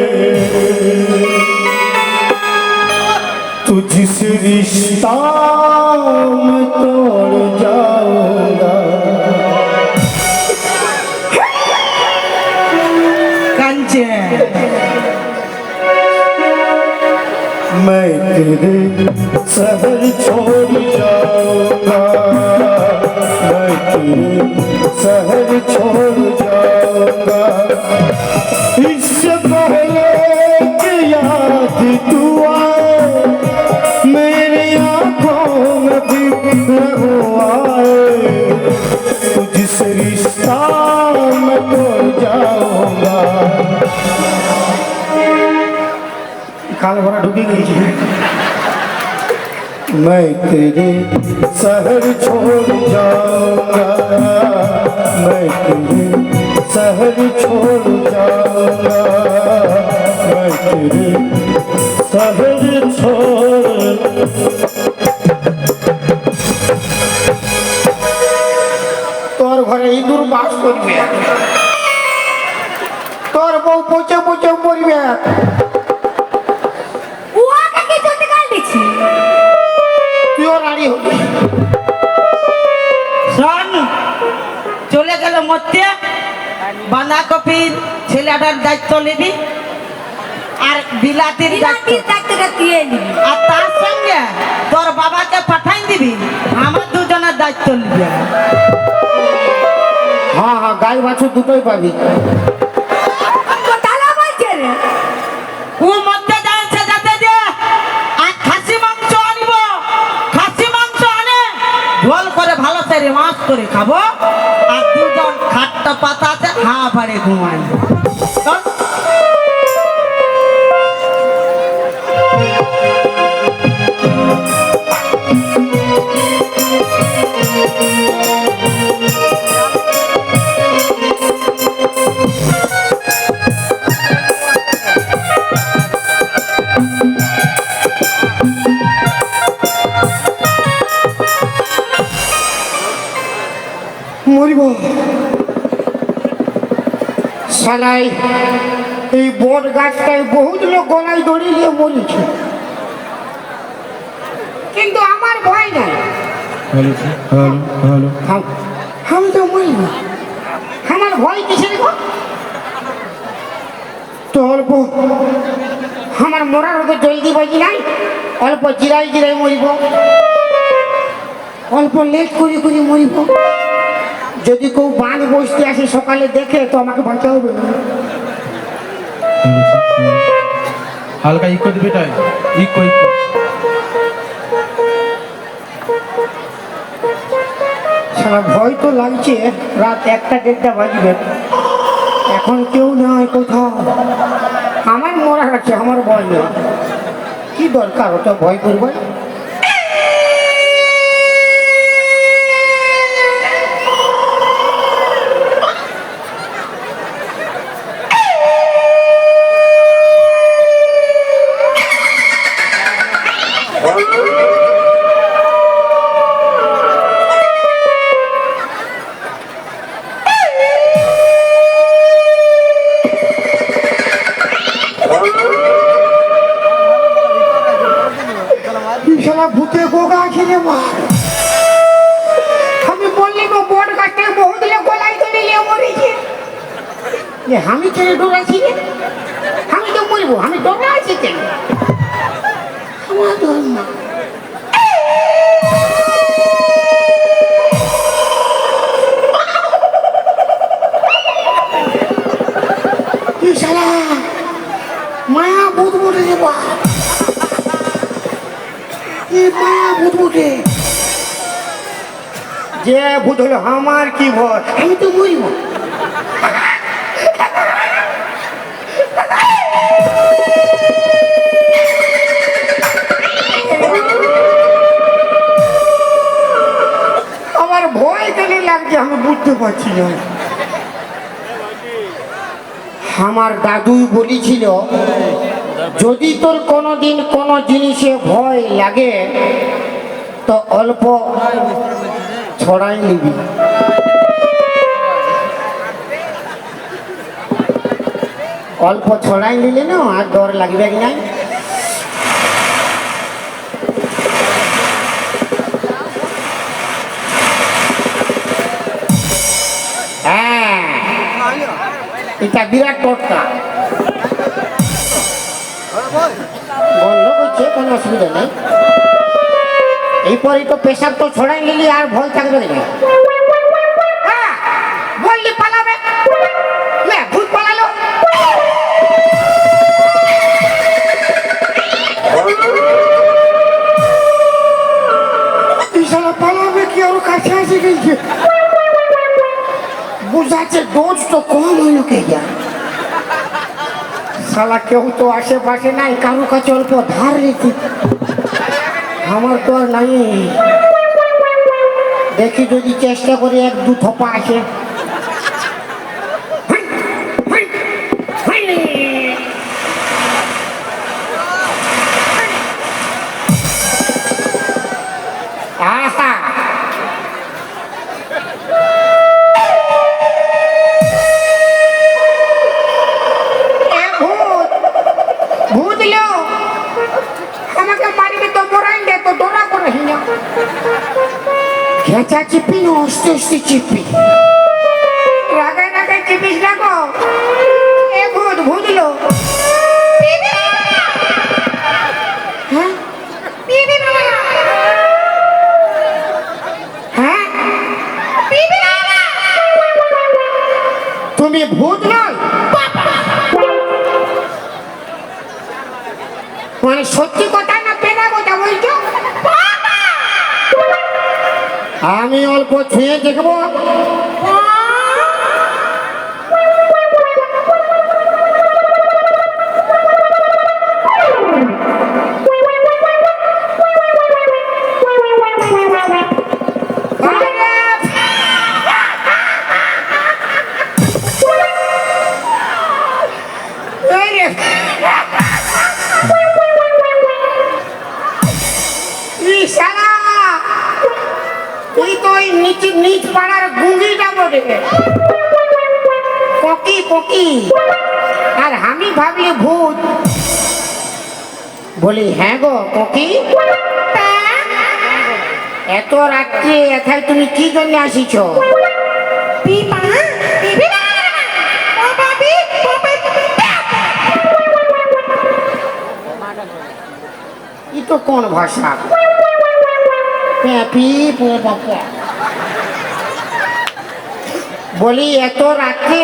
तू जिस रिश्ता में तोड़ जाऊंगा কাঞ্চে मैं तेरे शहर छोड़ जाऊंगा मैं तेरे शहर छोड़ जाऊंगा इससे पहले कि याद तू आए मेरी आंखों में भी लहू आए तू जिस रिश्ता में तोड़ जाऊंगा काल भरा ढुकी गई थी मैं तेरे शहर छोड़ जाऊंगा मैं तेरे शहर छोड़ जाऊंगा मैं तेरे शहर छोड़ তোর ঘরে ইঁদুর বাস করবে তোর বউ পচে পচে মরবে ওকে কি জলদি কাল দিচ্ছি তুইও রাড়ি হবি শোন চলে গেল মরতে বাঁধাকপির ছেলেটার দায়িত্ব নিবি আর বিলাতির দায়িত্ব বিরাটির ডাক্তারটা তুই নিবি আর তার সঙ্গে তোর বাবাকে পাঠাই দিবি আমার দুজনের দায়িত্ব নিবি হ্যাঁ হ্যাঁ গাই বাছুর দুটোই পাবি তালা বলছে রে ও মধ্যে যাচ্ছে যাতে যে আর খাসি মাংস আনিব খাসি মাংস আনে ঝোল করে ভালো সেরে মাছ করে খাবো আর দুজন খাট্টা পাতাতে হাঁ পাড়ে ঘুমাই মরিব শালাই এই বট গাছটায় বহুত লোক গলায় দড়ি নিয়ে মরেছে, কিন্তু আমার ভয় নাই। আমি তো মরি না, আমার ভয় কিসের গো? তো অল্প আমার মরার ওকে জলদি বাজি নাই, অল্প জিরাই জিরাই মরিব, অল্প লেট করে করে মরিব। যদি কেউ বাঁধ বসতে আসে সকালে দেখে তো আমাকে বাঁচাবে। হালকা ইকো দিবে তাই, ইকো ইকো। সারা ভয় তো লাগছে, রাত 1টা-1:30 বাজবে, এখন কেউ নয় কোথাও। আমার মরার আছে, আমার ভয় নেই, কি দরকার ওটা ভয় করবে? ভূতে গোগা আছে রে মা, আমি বললি তো বট গাছটা বহুত লোক গলায় ধরে নিয়ে মরেছে। আমি কেন ডরাচ্ছি রে? আমি তো মরবো, আমি ডরা আছি কেন? আমার ধর্ম মায়া ভূত মরে রে বা, যে ভূত হলো আমার কি ভয়, আমি তো মরিব। আমার ভয় কেন লাগছে আমি বুঝতে পারছি না। আমার দাদুই বলেছিল, যদি তোর কোনোদিন কোনো জিনিসে ভয় লাগে তো অল্প ছড়াই নিবি। অল্প ছড়াই নিলে না আর ডর লাগবে কি নাই। হ্যাঁ, এটা বিরাট টটকা, বন্ধ করছে, কোনো অসুবিধা নেই। এরপরে তো পেশাব তো ছড়াই নিলি আর ভয় থাকবে না। বললি পালাবে, ভূত পালালো। পালাবে কি ওর কাছে আসে গেছে, বুঝাচ্ছে ডোজ তো কম হইল কে যা। শালা কেউ তো আশেপাশে নাই, কারো কাছে অল্প ধার নিতে, আমার তো আর নাই। দেখি যদি চেষ্টা করে 1-2 থপা আছে। আহা, খেঁচা চিপি না, আস্তে আস্তে চিপি, রাগায় রাগায় চিপিস না গো। এ ভূত ভূতলো, হ্যাঁ হ্যাঁ, তুমি ভূত নয় মানে সত্যি কথা না পেনা কথা বলছো? আমি অল্প ছুঁয়ে দেখবো। নিচ পাড়ার গুঙ্গিটা বটে। কোকি কোকি, আর আমি ভাবলি ভূত। বলি হ্যাঁ গো কোকি, এত রাত্রে এথায় তুমি কি জন্য আসিছ? ই তো কোন ভাষা? প্যাপি বাবা। বলি এত রাত্রে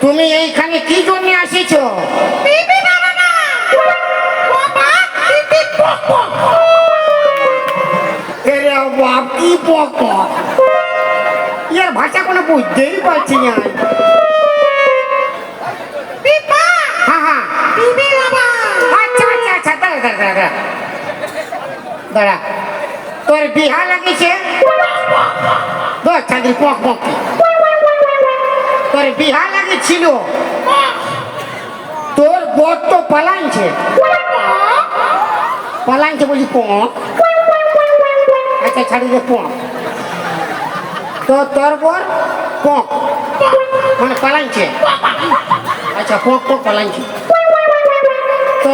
তুমি এইখানে কি জন্য আসিছ? এরে বাপ, কি বক, ইয়ার ভাষা কোনো বুঝতেই পারছি না। হ্যাঁ হ্যাঁ, আচ্ছা আচ্ছা আচ্ছা, দাঁড়া দাঁড়া দাঁড়া দাঁড়া, তোর বিহা লাগিছে? ছাত্রী পক পক, তোর বিহা লাগিছিল, তোর বর তো পালাইছে, পালাইছে বলছি পক। আচ্ছা ছাড়ি দে পক, তো তোর বর পক মানে পালাইছে। আচ্ছা পক পক পালাইছে তো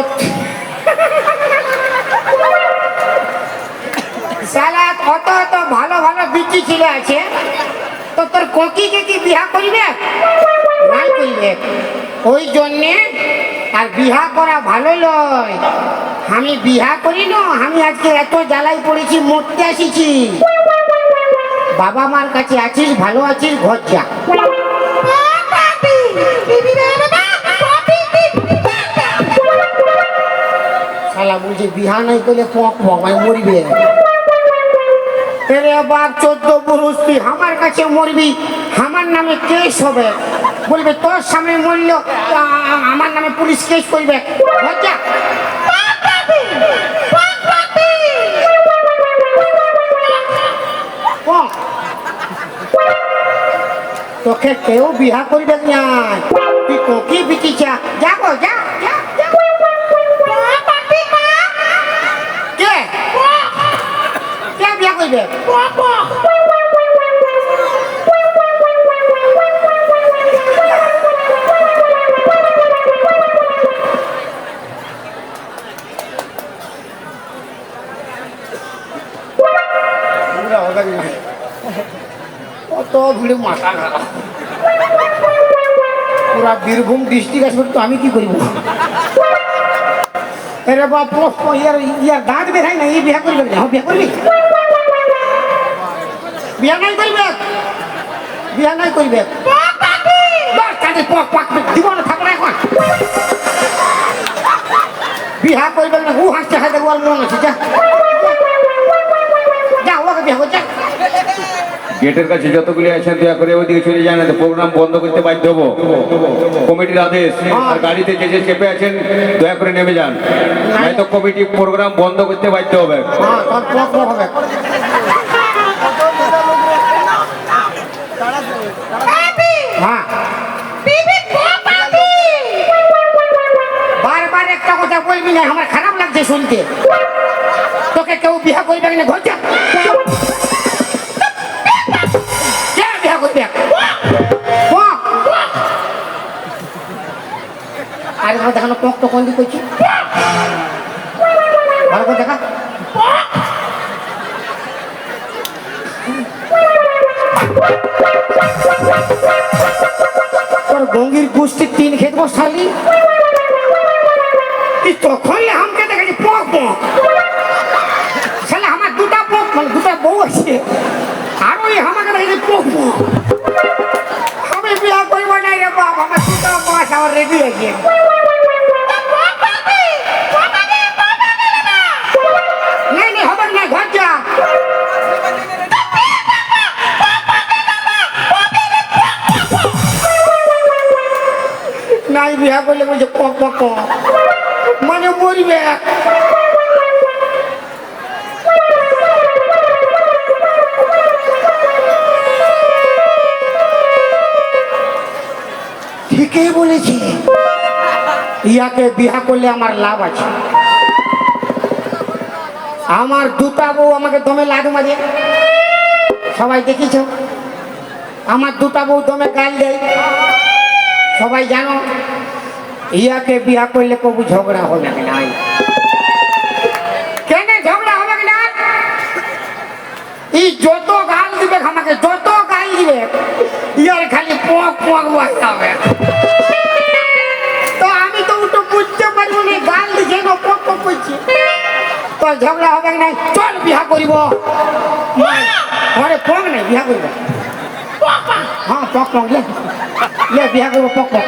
শালা কত কত ভালো ভালো বিচি ছেলে আছে, তো তোর কোকিকে কি বিহা করিবে? নাই করিবে। ওই জন্যে আর বিহা করা ভালো লয়। আমি বিহা করি না, আমি আজকে এত জ্বালাই পড়েছি, মরতে আসিছি। বাবা মার কাছে আছিস, ভালো আছিস, ঘর যা। শালা বলছে বিহা নাই করলে পক পক মরিবে। এরে বাপ, 14 পুরুষ তুই আমার কাছে মরবি, আমার নামে কেস হবে, বলবে তোর সামনে মরল, আমার নামে পুলিশ কেস করবে। লজ্জা। তোকে কেউ বিহা করবে না, তুই কোকি বিচিছা, যাবো যা। কে কে বিয়া করবে? কত ভিড়ে মাথা খারাপ, পুরা বীরভূম ডিস্ট্রিক্ট আসবে, তো আমি কি করিব? এরে বাপ, ইয়ার দাঁত বেরাই না, এই বিয়া করবে না? বিয়া করবি? বিয়া নাই করবে, বিয়া নাই করবে, জীবন থাকবে এখন। বিয়া করবে না, ও হাসতে হাসতে বল মন আছে, যা যা, ওকে বিয়া কর, যা। গেটের কাছে যতগুলি আছেন দয়া করে ওইদিকে চলে যান, প্রোগ্রাম বন্ধ করতে বাধ্য হবো, কমিটির আদেশ। আর গাড়িতে যে যে চেপে আছেন দয়া করে নেমে যান, নয়তো কমিটি প্রোগ্রাম বন্ধ করতে বাধ্য হবে। হ্যাঁ, তোর পক হবে। হ্যাঁ, বারবার একটা কথা বলবি না, আমার খারাপ লাগছে শুনতে। তোকে কেউ বিয়া করবে না, ঘর যা। বিয়া করবে? আরে ভালো দেখানো, পক তো কোন দিক করছি, ভালো করে দেখা। তোর গঙ্গির গোষ্ঠীর 3 খেত বসালি, তখন আমাকে দেখাচ্ছি পক পক। শালা আমার 2টা পক, মানে 2টা বউ আছে, আর ওই আমাকে দেখাচ্ছি পক পক। আমি বিয়া করবো না রে বাপ, আমার 2টা মাস আমার রেডি আছে। নাই নাই, হবে না, ঘর যা। নাই বিয়া করলে বলছে পক পক, মানে মরবে। ঠিকই বলেছি, ইয়াকে বিয়া করলে আমার লাভ আছে। আমার 2টা বউ আমাকে দমে লাডু মাঝে, সবাই দেখিছ? আমার 2টা বউ দমে গাল দেয়, সবাই জানো ইয়াকে বিয়া করলে কবু ঝগড়া হবে না। কেন ঝগড়া হবে না? এই যত গাল দিবে আমাকে, যত গাল দিবে ইয়ার খালি পক পক বসতে হবে। তো আমি তো ওটা বুঝতে পারবো না, গাল দিছে না পক পক করছে, তো ঝগড়া হবে না। চল বিয়া করিব, ঘরে পক নাই, বিয়া করিব। হ্যাঁ পক পক লে বিয়া করবো, পক পক।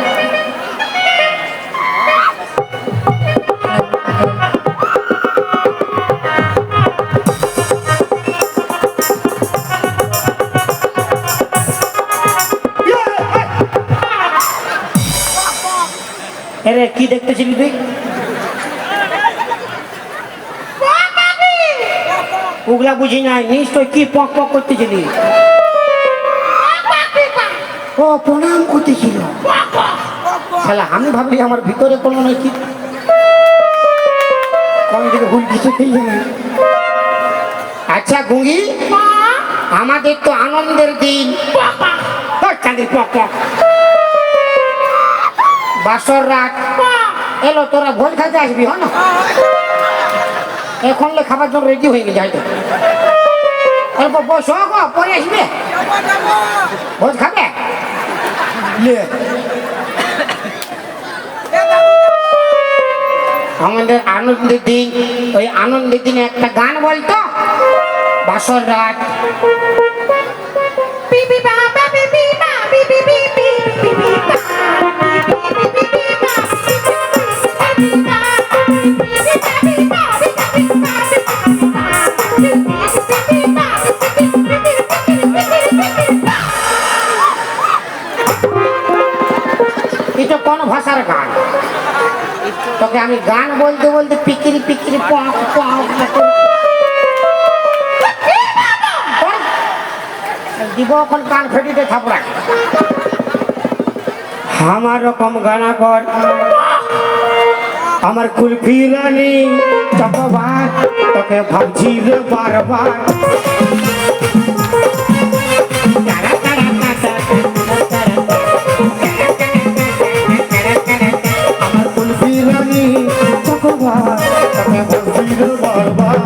আরে কি দেখতেছিলি তুই? ওগুলা বুঝি নাই, নিশ্চয় কি পক পক করতেছিলি? ও প্রণাম করতেছিল। শালা আমি ভাবলি আমার ভিতরে কোনো নাই, কি কোন দিকে ভুল কিছু খেয়ে যাবে। আচ্ছা গুঙ্গি, আমাদের তো আনন্দের দিন, চাঁদের পক পক, বাসর রাত এলো, তোরা ভোজ খাইতে আসবি? হয় না, এখন খাবার জন্য রেডি হয়ে গেছে, হয়তো অল্প বসো গো, পরে আসবে ভোজ খাবে। আমাদের আনন্দের দিন, ওই আনন্দের দিনে একটা গান বলতো, বাসর রাত। এটা কোন ভাষার গান? তোকে আমি গান বলতে বলতে পিকিরি পিকিরি পক পক দিব, এখন কান ফেটিতে থাপড়া। আমার রকম গানা কর, আমার কুলফি রানী চকবার, তোকে ভাবছি রে বারবার। আমার কুলফি রানী চকবার, তোকে ভাবছি রে বারবার।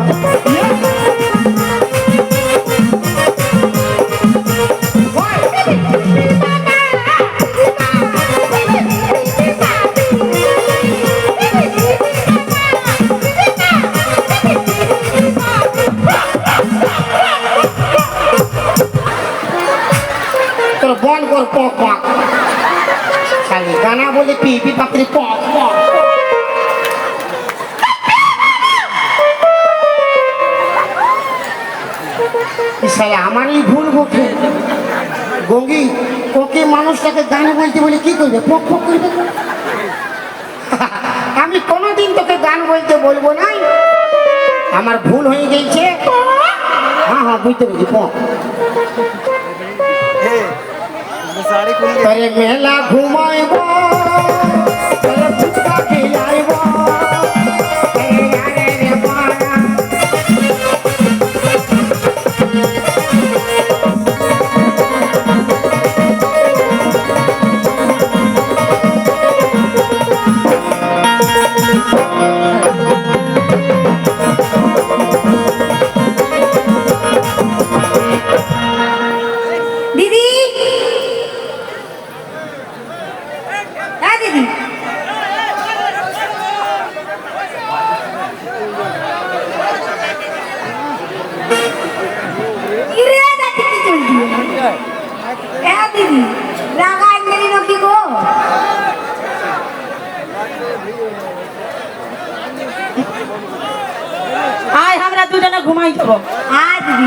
বন কর পক পক, খালি গানা বলে পি পি পাপড়ি পক পক। আমারই ভুল বকে গঙ্গি, ওকে মানুষটাকে গান বলতে বলে কি করবে? পক পক করবে। আমি কোনোদিন তোকে গান বলতে বলবো না, আমার ভুল হয়ে গেছে। হ্যাঁ হ্যাঁ বুঝতে পেরেছি, পক। তোরে মেলা ঘুমাইব, তোরে ফুচকা খেলাইব, দিদি, হ্যাঁ দিদি, ইরে দাদি কি চলছি? হ্যাঁ দিদি, রাগা আনলি নাকি গো? আয় আমরা দুজনে ঘুমাই যাবো। হ্যাঁ দিদি,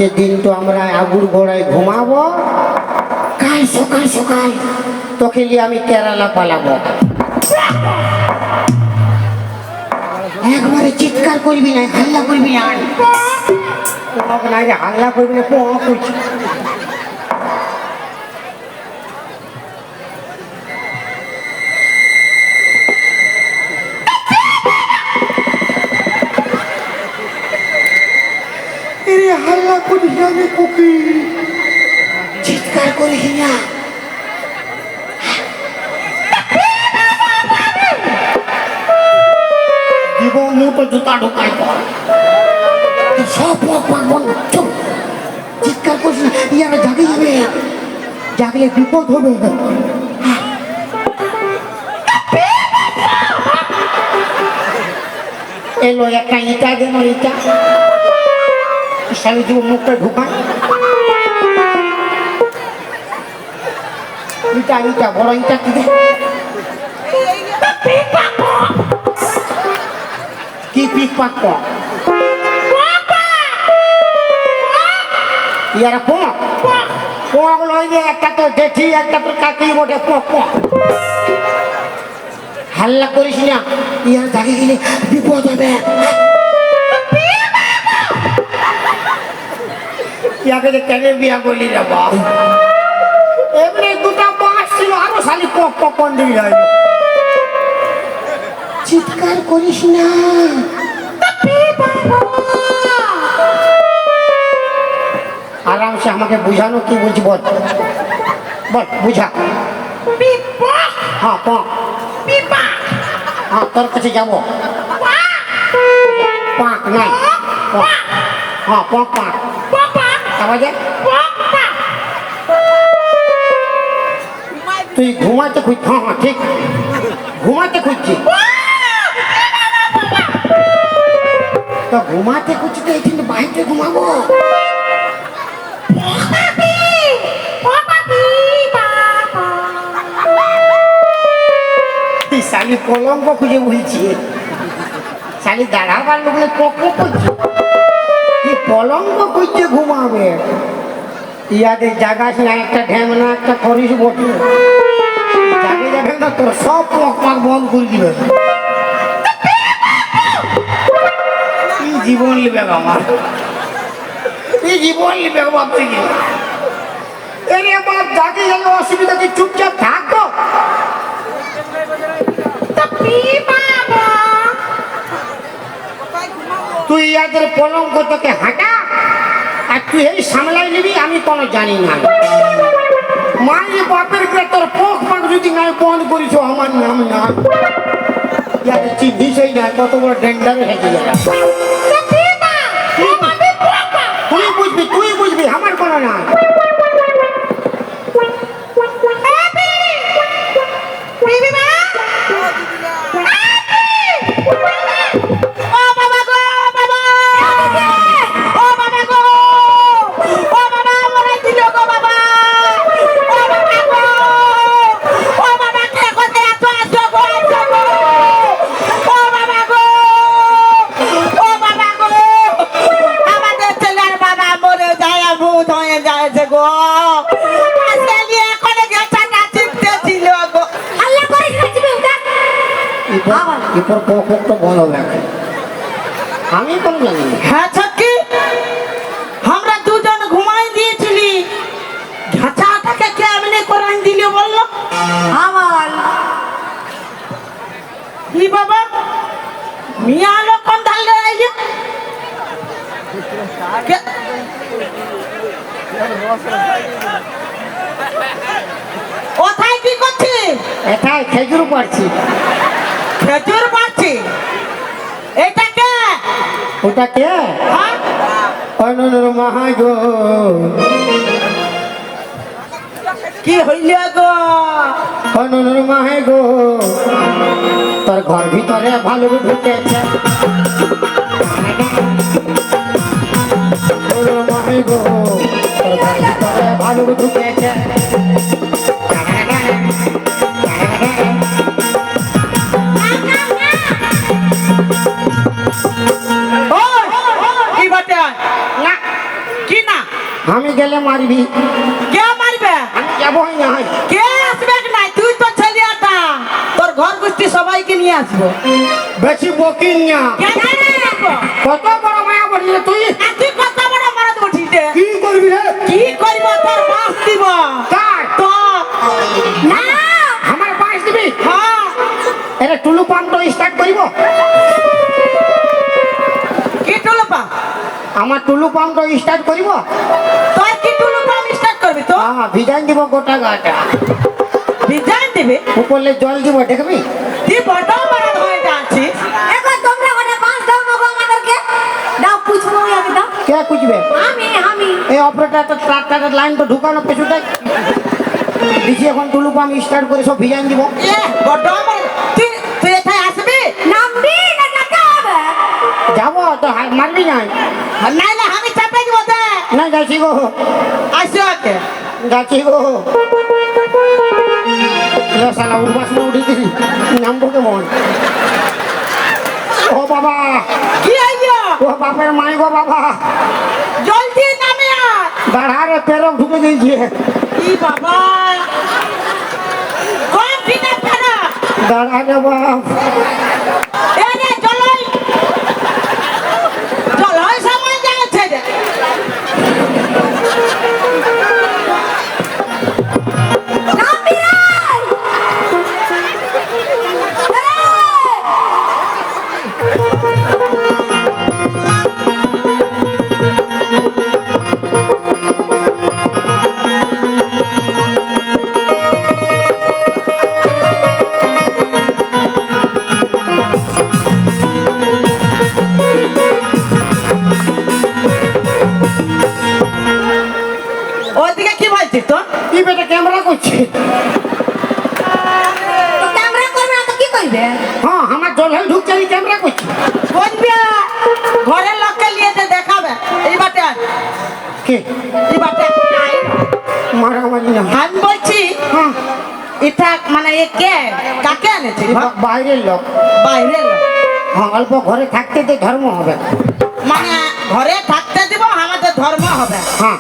আজকে দিন তো আমরা আগুর গোড়ায় ঘুমাবো, কাল সকাল সকাল তোকে নিয়ে আমি কেরালা পালাবো। একবারে চিৎকার করবি না, হাল্লা করবি না, না রে, হাল্লা করবি না, করছি। হাল্লা করিস না রে কুকি, চিৎকার করিস না। দিব মুটো জুতা ঢোকাই কর, সব বন্ধ, চুপ, চিৎকার করিস না, ইয়ারা জাগে যাবে, জাগলে বিপদ হবে। এলো একটা ইটা দেন, ইটা স্বামী দিব মুখটা ঢুকান, ইটা ইটা বড় ইটা কি দে, কি পিক পাক ইয়ারা পোঁক পোঁক লই যে, একটা তো জেঠি একটা তো কাকি বটে, পোঁক পোঁক। হাল্লা করিস না, ইয়ার জাগে গেলে বিপদ হবে। ইয়াকে যে কেন বিয়া করলি রে বাপ, এমনি দুটা মাস ছিল, আরো শালি পক পক কোন দিকে যাইল। চিৎকার করিস না, আরামসে আমাকে বুঝানো, কি বলছি বল, বল বুঝা। হ্যাঁ পক, হ্যাঁ তোর কাছে যাবো, পাক নাই, হ্যাঁ পক পাক, তুই ঘুমাতে খুঁজ, হ্যাঁ হ্যাঁ ঠিক, ঘুমাতে খুঁজছি তো, ঘুমাতে খুঁজছি তো, এই কিন্তু বাইরে ঘুমাবো। শালি কলঙ্ক খুঁজে বলছি, শালি দাঁড়াবার লোক কখন করছি, কি পলঙ্ক খুঁজছে ঘুমাবে। ইয়াদের জাগাস না, একটা ঢেমনা একটা করিস বটে, জাগে যাবে না তোর সব পক পাক বন্ধ করে দিবে। কি জীবন লিবে আমার, এই জীবন লিবে বাপ থেকে। এরে বাপ জাগে গেলে অসুবিধা, কি চুপচাপ থাকো। তুই ইয়াদের পলঙ্ক তোকে হাঁটা, আর তুই এই সামলাই নিবি, আমি কোনো জানি না। মায়ের বাপের করে তোর পোক পাক যদি নাই বন্ধ করিস, আমার নাম না ইয়াদের চিন্তিসই না, কত বড় ডেন্ডারে হেঁটে যাবে। তুই বুঝবি, আমার কোনো না। আমি কোন জানি। হ্যাঁ ছাকি, আমরা দুজন ঘুমাই দিয়েছিলি, ঘাঁচাটাকে কেমনে করাই দিলে বললো আমার। কি বাবা মিয়া লোক কোন ধালে আইলে, কোথায় কি করছি? এটাই খেজুর পাড়ছি। খেজুর পাড়ছি? এটা কে? ওটা কে? অনুর মহাগো, কি হইল গো? অনুর মহাগো, তোর ঘর ভিতরে ভালো ঢুকেছে। অনুর মহাগো, তোর ঘর ভিতরে ভালো ঢুকেছে। কি বাটে? না কি না? মারবি। কে মারবে? আমি যাবই না। কে আসবে নাই? তুই তো ছেলেটা, তোর ঘর গোষ্ঠী সবাইকে নিয়ে আসবো। বেশি বকিন না। কেন আসবো? কত বড় মায়া বললি তুই? আর তুই কত বড় মারদ উঠিতে? কি করবি রে? কি করব? তোর বাস দিব। কার? তো না আমার বাস দিবি? হ্যাঁ, এটা টুলু পাম্প স্টার্ট করিব? কি টুলু পা? আমার টুলু পাম্প স্টার্ট করিব? তোর কি টুলু পাম স্টার্ট করবি তো? হ্যাঁ, ভিজাই দিব গোটা গাটা। বিজান দিবি? উপরে জল দিব, দেখবি? তুই বড় মারদ হয়ে যাচ্ছিস। এখন তোমরা ওটা পাঁচ দাও না গো আমাদেরকে। দাও পুছবো আমি দাও। কে খুঁজবে? আমি এই অপারেটর ট্রাক্টরের লাইন তো ঢুকানো পেছুটা দিছি। এখন টুলু পাম্প স্টার্ট করে সব ভিজাই দিব। এ বড় মারদ। তুই এখানে আসবি? নামবি না যেতে হবে? যাবো তো, মারবি না? নাইলে আমি চাপে দিব তে। না, যাচ্ছি গো, আসো কে? যাচ্ছি গো। লে শালা উঠবাস না উঠে দিলি, নামবো কেমন? ও বাবা, কি আইলো? ও বাপের মাই গো বাবা, জলদি নামে আয়। দাঁড়ারে পেরক ঢুকে দিয়েছে। ই বাবা, কোন দিনে ফেরা? দাঁড়ারে বাপ, এ রে চলই, চলই সময় যাচ্ছে রে। নামবি রে। ওদিকে কি বলছিস তো? কি বেটা ক্যামেরা করছে? তো ক্যামেরা করবে না তো কি করবে? হ্যাঁ, আমার জল হয়ে ঢুকছে, আমি ক্যামেরা করছি। বলবি ঘরের লোককে নিয়ে যে দেখাবে। এই বাটে আয়, কে? এই বাটে আয়। মারামারি না। আমি বলছি হ্যাঁ, এটা মানে এ কে, কাকে এনেছিস? বাইরের লোক। বাইরের লোক। হ্যাঁ, অল্প ঘরে থাকতে তো ধর্ম হবে। মানে ঘরে থাকতে দিব, আমাদের ধর্ম হবে। হ্যাঁ,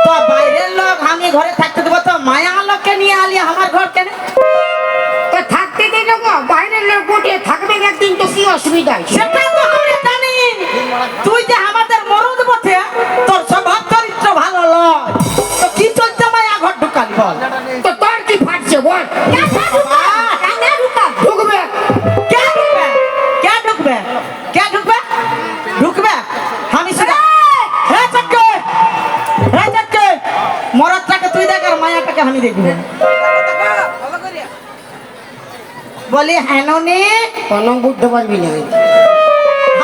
তো বাইরের লোক আমি ঘরে থাকতে দেবো, তো মায়া লোককে নিয়ে আলি আমার ঘর কেন? তো থাকতে দে গো, বাইরের লোক গোটে থাকবে একদিন, তো কি অসুবিধা আছে? সেটা তো আমি জানি। তুই যে আমাদের মরদ বটে, তোর স্বভাব চরিত্র ভালো লয়, তো কি চলছে মায়া ঘর ঢুকালি বল? তো তোর কি ফাটছে বল? ক্যামেরা ঢুকাও। ঢুকবে? কে ঢুকবে? কে ঢুকবে? কে ঢুকবে? ঢুকবে? আমি সেটা হে চক্কে, হে চক্কে, মরদটাকে তুই দেখ আর মায়াটাকে আমি দেখবো। বলি হ্যাঁ নে, কোনো বুঝতে পারবি না।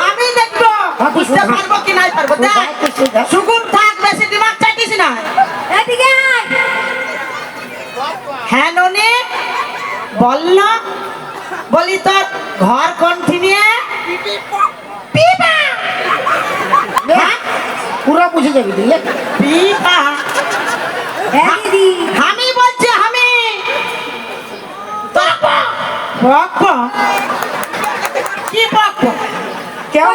আমি দেখবো বুঝতে পারবো কি নাই পারবো। দেখ সুগুন থাক, বেশি দিমাগ চাটিস না। এদিকে আয়। হ্যাঁ ননি বল না। বলি তোর ঘর কোনটি নিয়ে? পিপা। হ্যাঁ? পুরো বুঝে যাবি দিলে। পিপা। হ্যাঁ দিদি। আমি বলছি আমি। বাবা কি বাবা? কেউ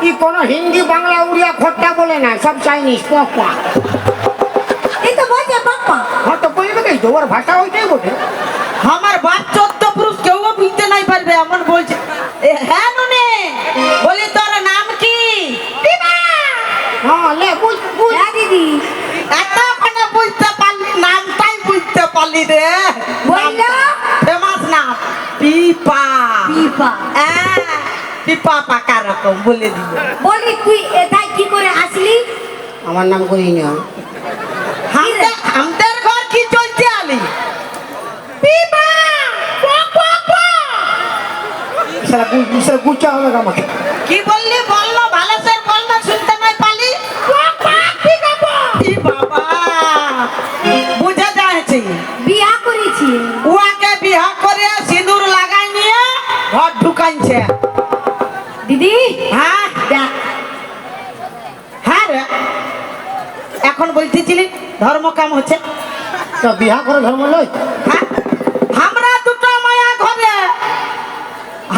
ই কোনো হিন্দি বাংলা উড়িয়া খোট্টা বলে না, সব চাইনিজ পাপা। এই তো বলছে পাপ্পা। হ্যাঁ, তো বলবে কি, ওর ভাষা ওইটাই বটে। আমার বাপ 14 পুরুষ কেউ বুঝতে নাই পারবে এমন বলছে। এ হ্যাঁ ননি বলি তোর নাম কি? পিপা। হ্যাঁ, লে বুঝ বুঝ। হ্যাঁ দিদি। এতক্ষণে বুঝতে পারলি, নামটাই বুঝতে পারলি রে। বললো? ফেমাস নাম পিপা। পিপা। পিপা পাকা রকম বলে দিল। বলি তুই এটাই কি করে আসলি? আমার নাম করি না। আমাদের ঘর কি চলছে আলি? পিপা পক পক পক। সালা গুচ্ছা হবে আমাকে। কি বললি বললো ভালো সে বল না, শুনতে নাই পালি। পক পক পিপা পক। ই বাবা বুঝা যাচ্ছে। বিয়া করেছি। উয়াকে বিয়া করে সিঁদুর লাগাই নিয়ে ঘর ঢুকাইছে। দিদি হ্যাঁ দেখ। হ্যাঁ রে, এখন বলতেছিলি ধর্ম কাম হচ্ছে। তো বিহা করে ধর্ম লই। হ্যাঁ, আমরা দুটো মায়া ঘরে,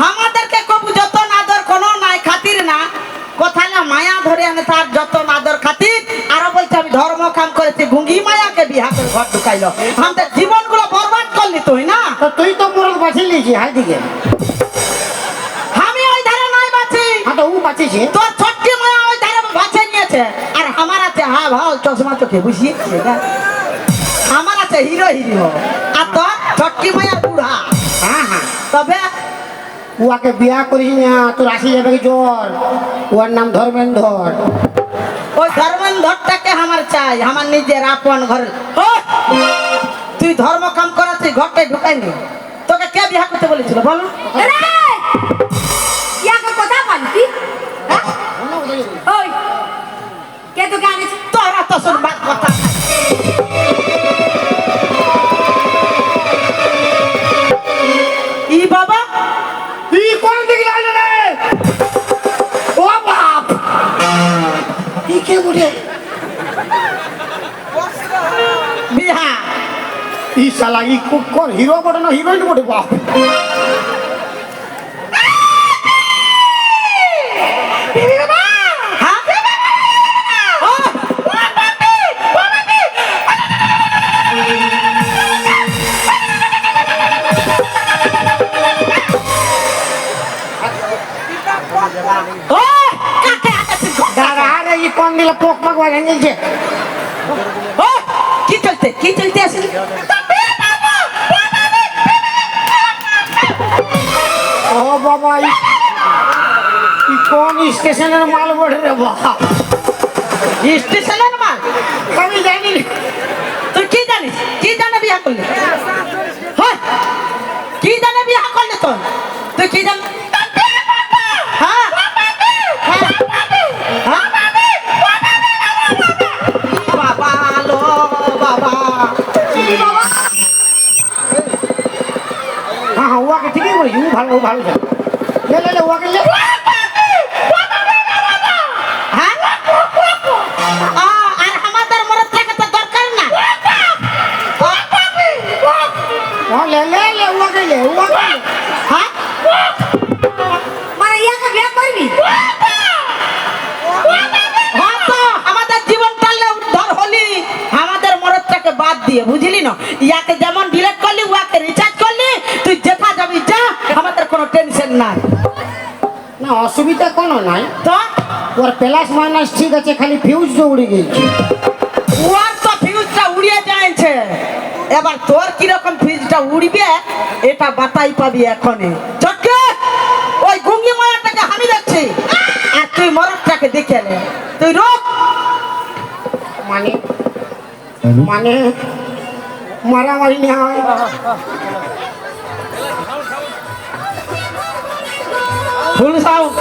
আমাদেরকে কবু যতন আদর কোনো নাই খাতির না। কোথায় না মায়া ধরে আনে তার যতন আদর খাতির, আরো বলছে আমি ধর্ম কাম করেছে গুঙ্গি মায়াকে বিহা করে ঘর ঢুকাইলো আমাদের জীবনগুলো বরবাদ করলি তুই না তো তুই তো মোরল বাঁচিয়ে নিয়েছি হাই দিকে। আমি ওই ধারে নাই বাঁচি হ্যাঁ তো ও বাঁচিয়েছে। তোর ছোট্ট মায়া ওই ধারে বাঁচে নিয়েছে আর আমার আছে হা ভাও চশমা চোখে বুঝিয়ে আমার আছে হিরো হিরো আর তোর ছোট্ট মায়া বুড়া হ্যাঁ হ্যাঁ তবে উয়াকে বিয়া করিস না, তোর আসি যাবে কি জ্বর। ওর নাম ধর্মেন্দ্র। ওই ধর্মেন্দ্রটাকে আমার চাই আমার নিজের আপন ঘরে ও, তুই ধর্ম কাম করাচ্ছিস ঘরটাই ঢুকাইনি তোকে কে বিয়া করতে বলেছিল বলো আরে ইয়াকে কথা বলি তুই হ্যাঁ? ওই কে তোকে আনেছে তোরা তো শুন বাদ কথা ই বাবা তুই কোন দিকে যাই রে? ও বাপ, তুই কে বুঝে? বিহা ই শালা ই কোন হিরো বটে না হিরোইন বটে? বাপ হ্যাঁ ও, ও, কাকে আনাচ্ছিস ঘরটাকে? দাদা রে ই কোন দিলে পোক পাক বাজে গেছে। ও, কি চলতে আসিস ও বাবা ই কোন স্টেশনের মাল বটে রে বাপ? স্টেশনের মাল আমি জানি না। তুই কি জানিস কি জানে বিয়া করলি হ্যাঁ কি জানে বিয়া করলি তুই কি জান হ্যাঁ হ্যাঁ হ্যাঁ? বাবা লো বাবা হ্যাঁ হ্যাঁ ওয়াকে ঠিকই বলি, ও ভালো, ও ভালো জানে। লে ওয়াকে লে। হ্যাঁ ও, আর আমাদের মরদ থাকে তো দরকার না ও লে ওয়াকে লে, ওয়াকে লে। হ্যাঁ মানে ইয়াকে বিয়ে করবি হ্যাঁ তো আমাদের জীবন টানলে উদ্ধার হলি আমাদের মরদটাকে বাদ দিয়ে বুঝলি না ইয়াকে যেমন ডিলেট করলি ওয়াকে রিচার্জ করলি তুই যেটা যাবি যা আমাদের কোনো টেনশন নাই না অসুবিধা কোনো নাই, তো ওর প্লাস মাইনাস ঠিক আছে, খালি ফিউজটা উড়ে গেছে। ওয়ার তো ফিউজটা উড়িয়ে যাচ্ছে এবার তোর কিরকম ফিউজটা উড়বে এটা বাতাই পাবি এখনই চটকে ওই গুঙ্গি মায়াটাকে আমি দেখছি আর তুই মরদটাকে দেখে নে তুই রোক মানে মানে মারামারি না হয়। Full sound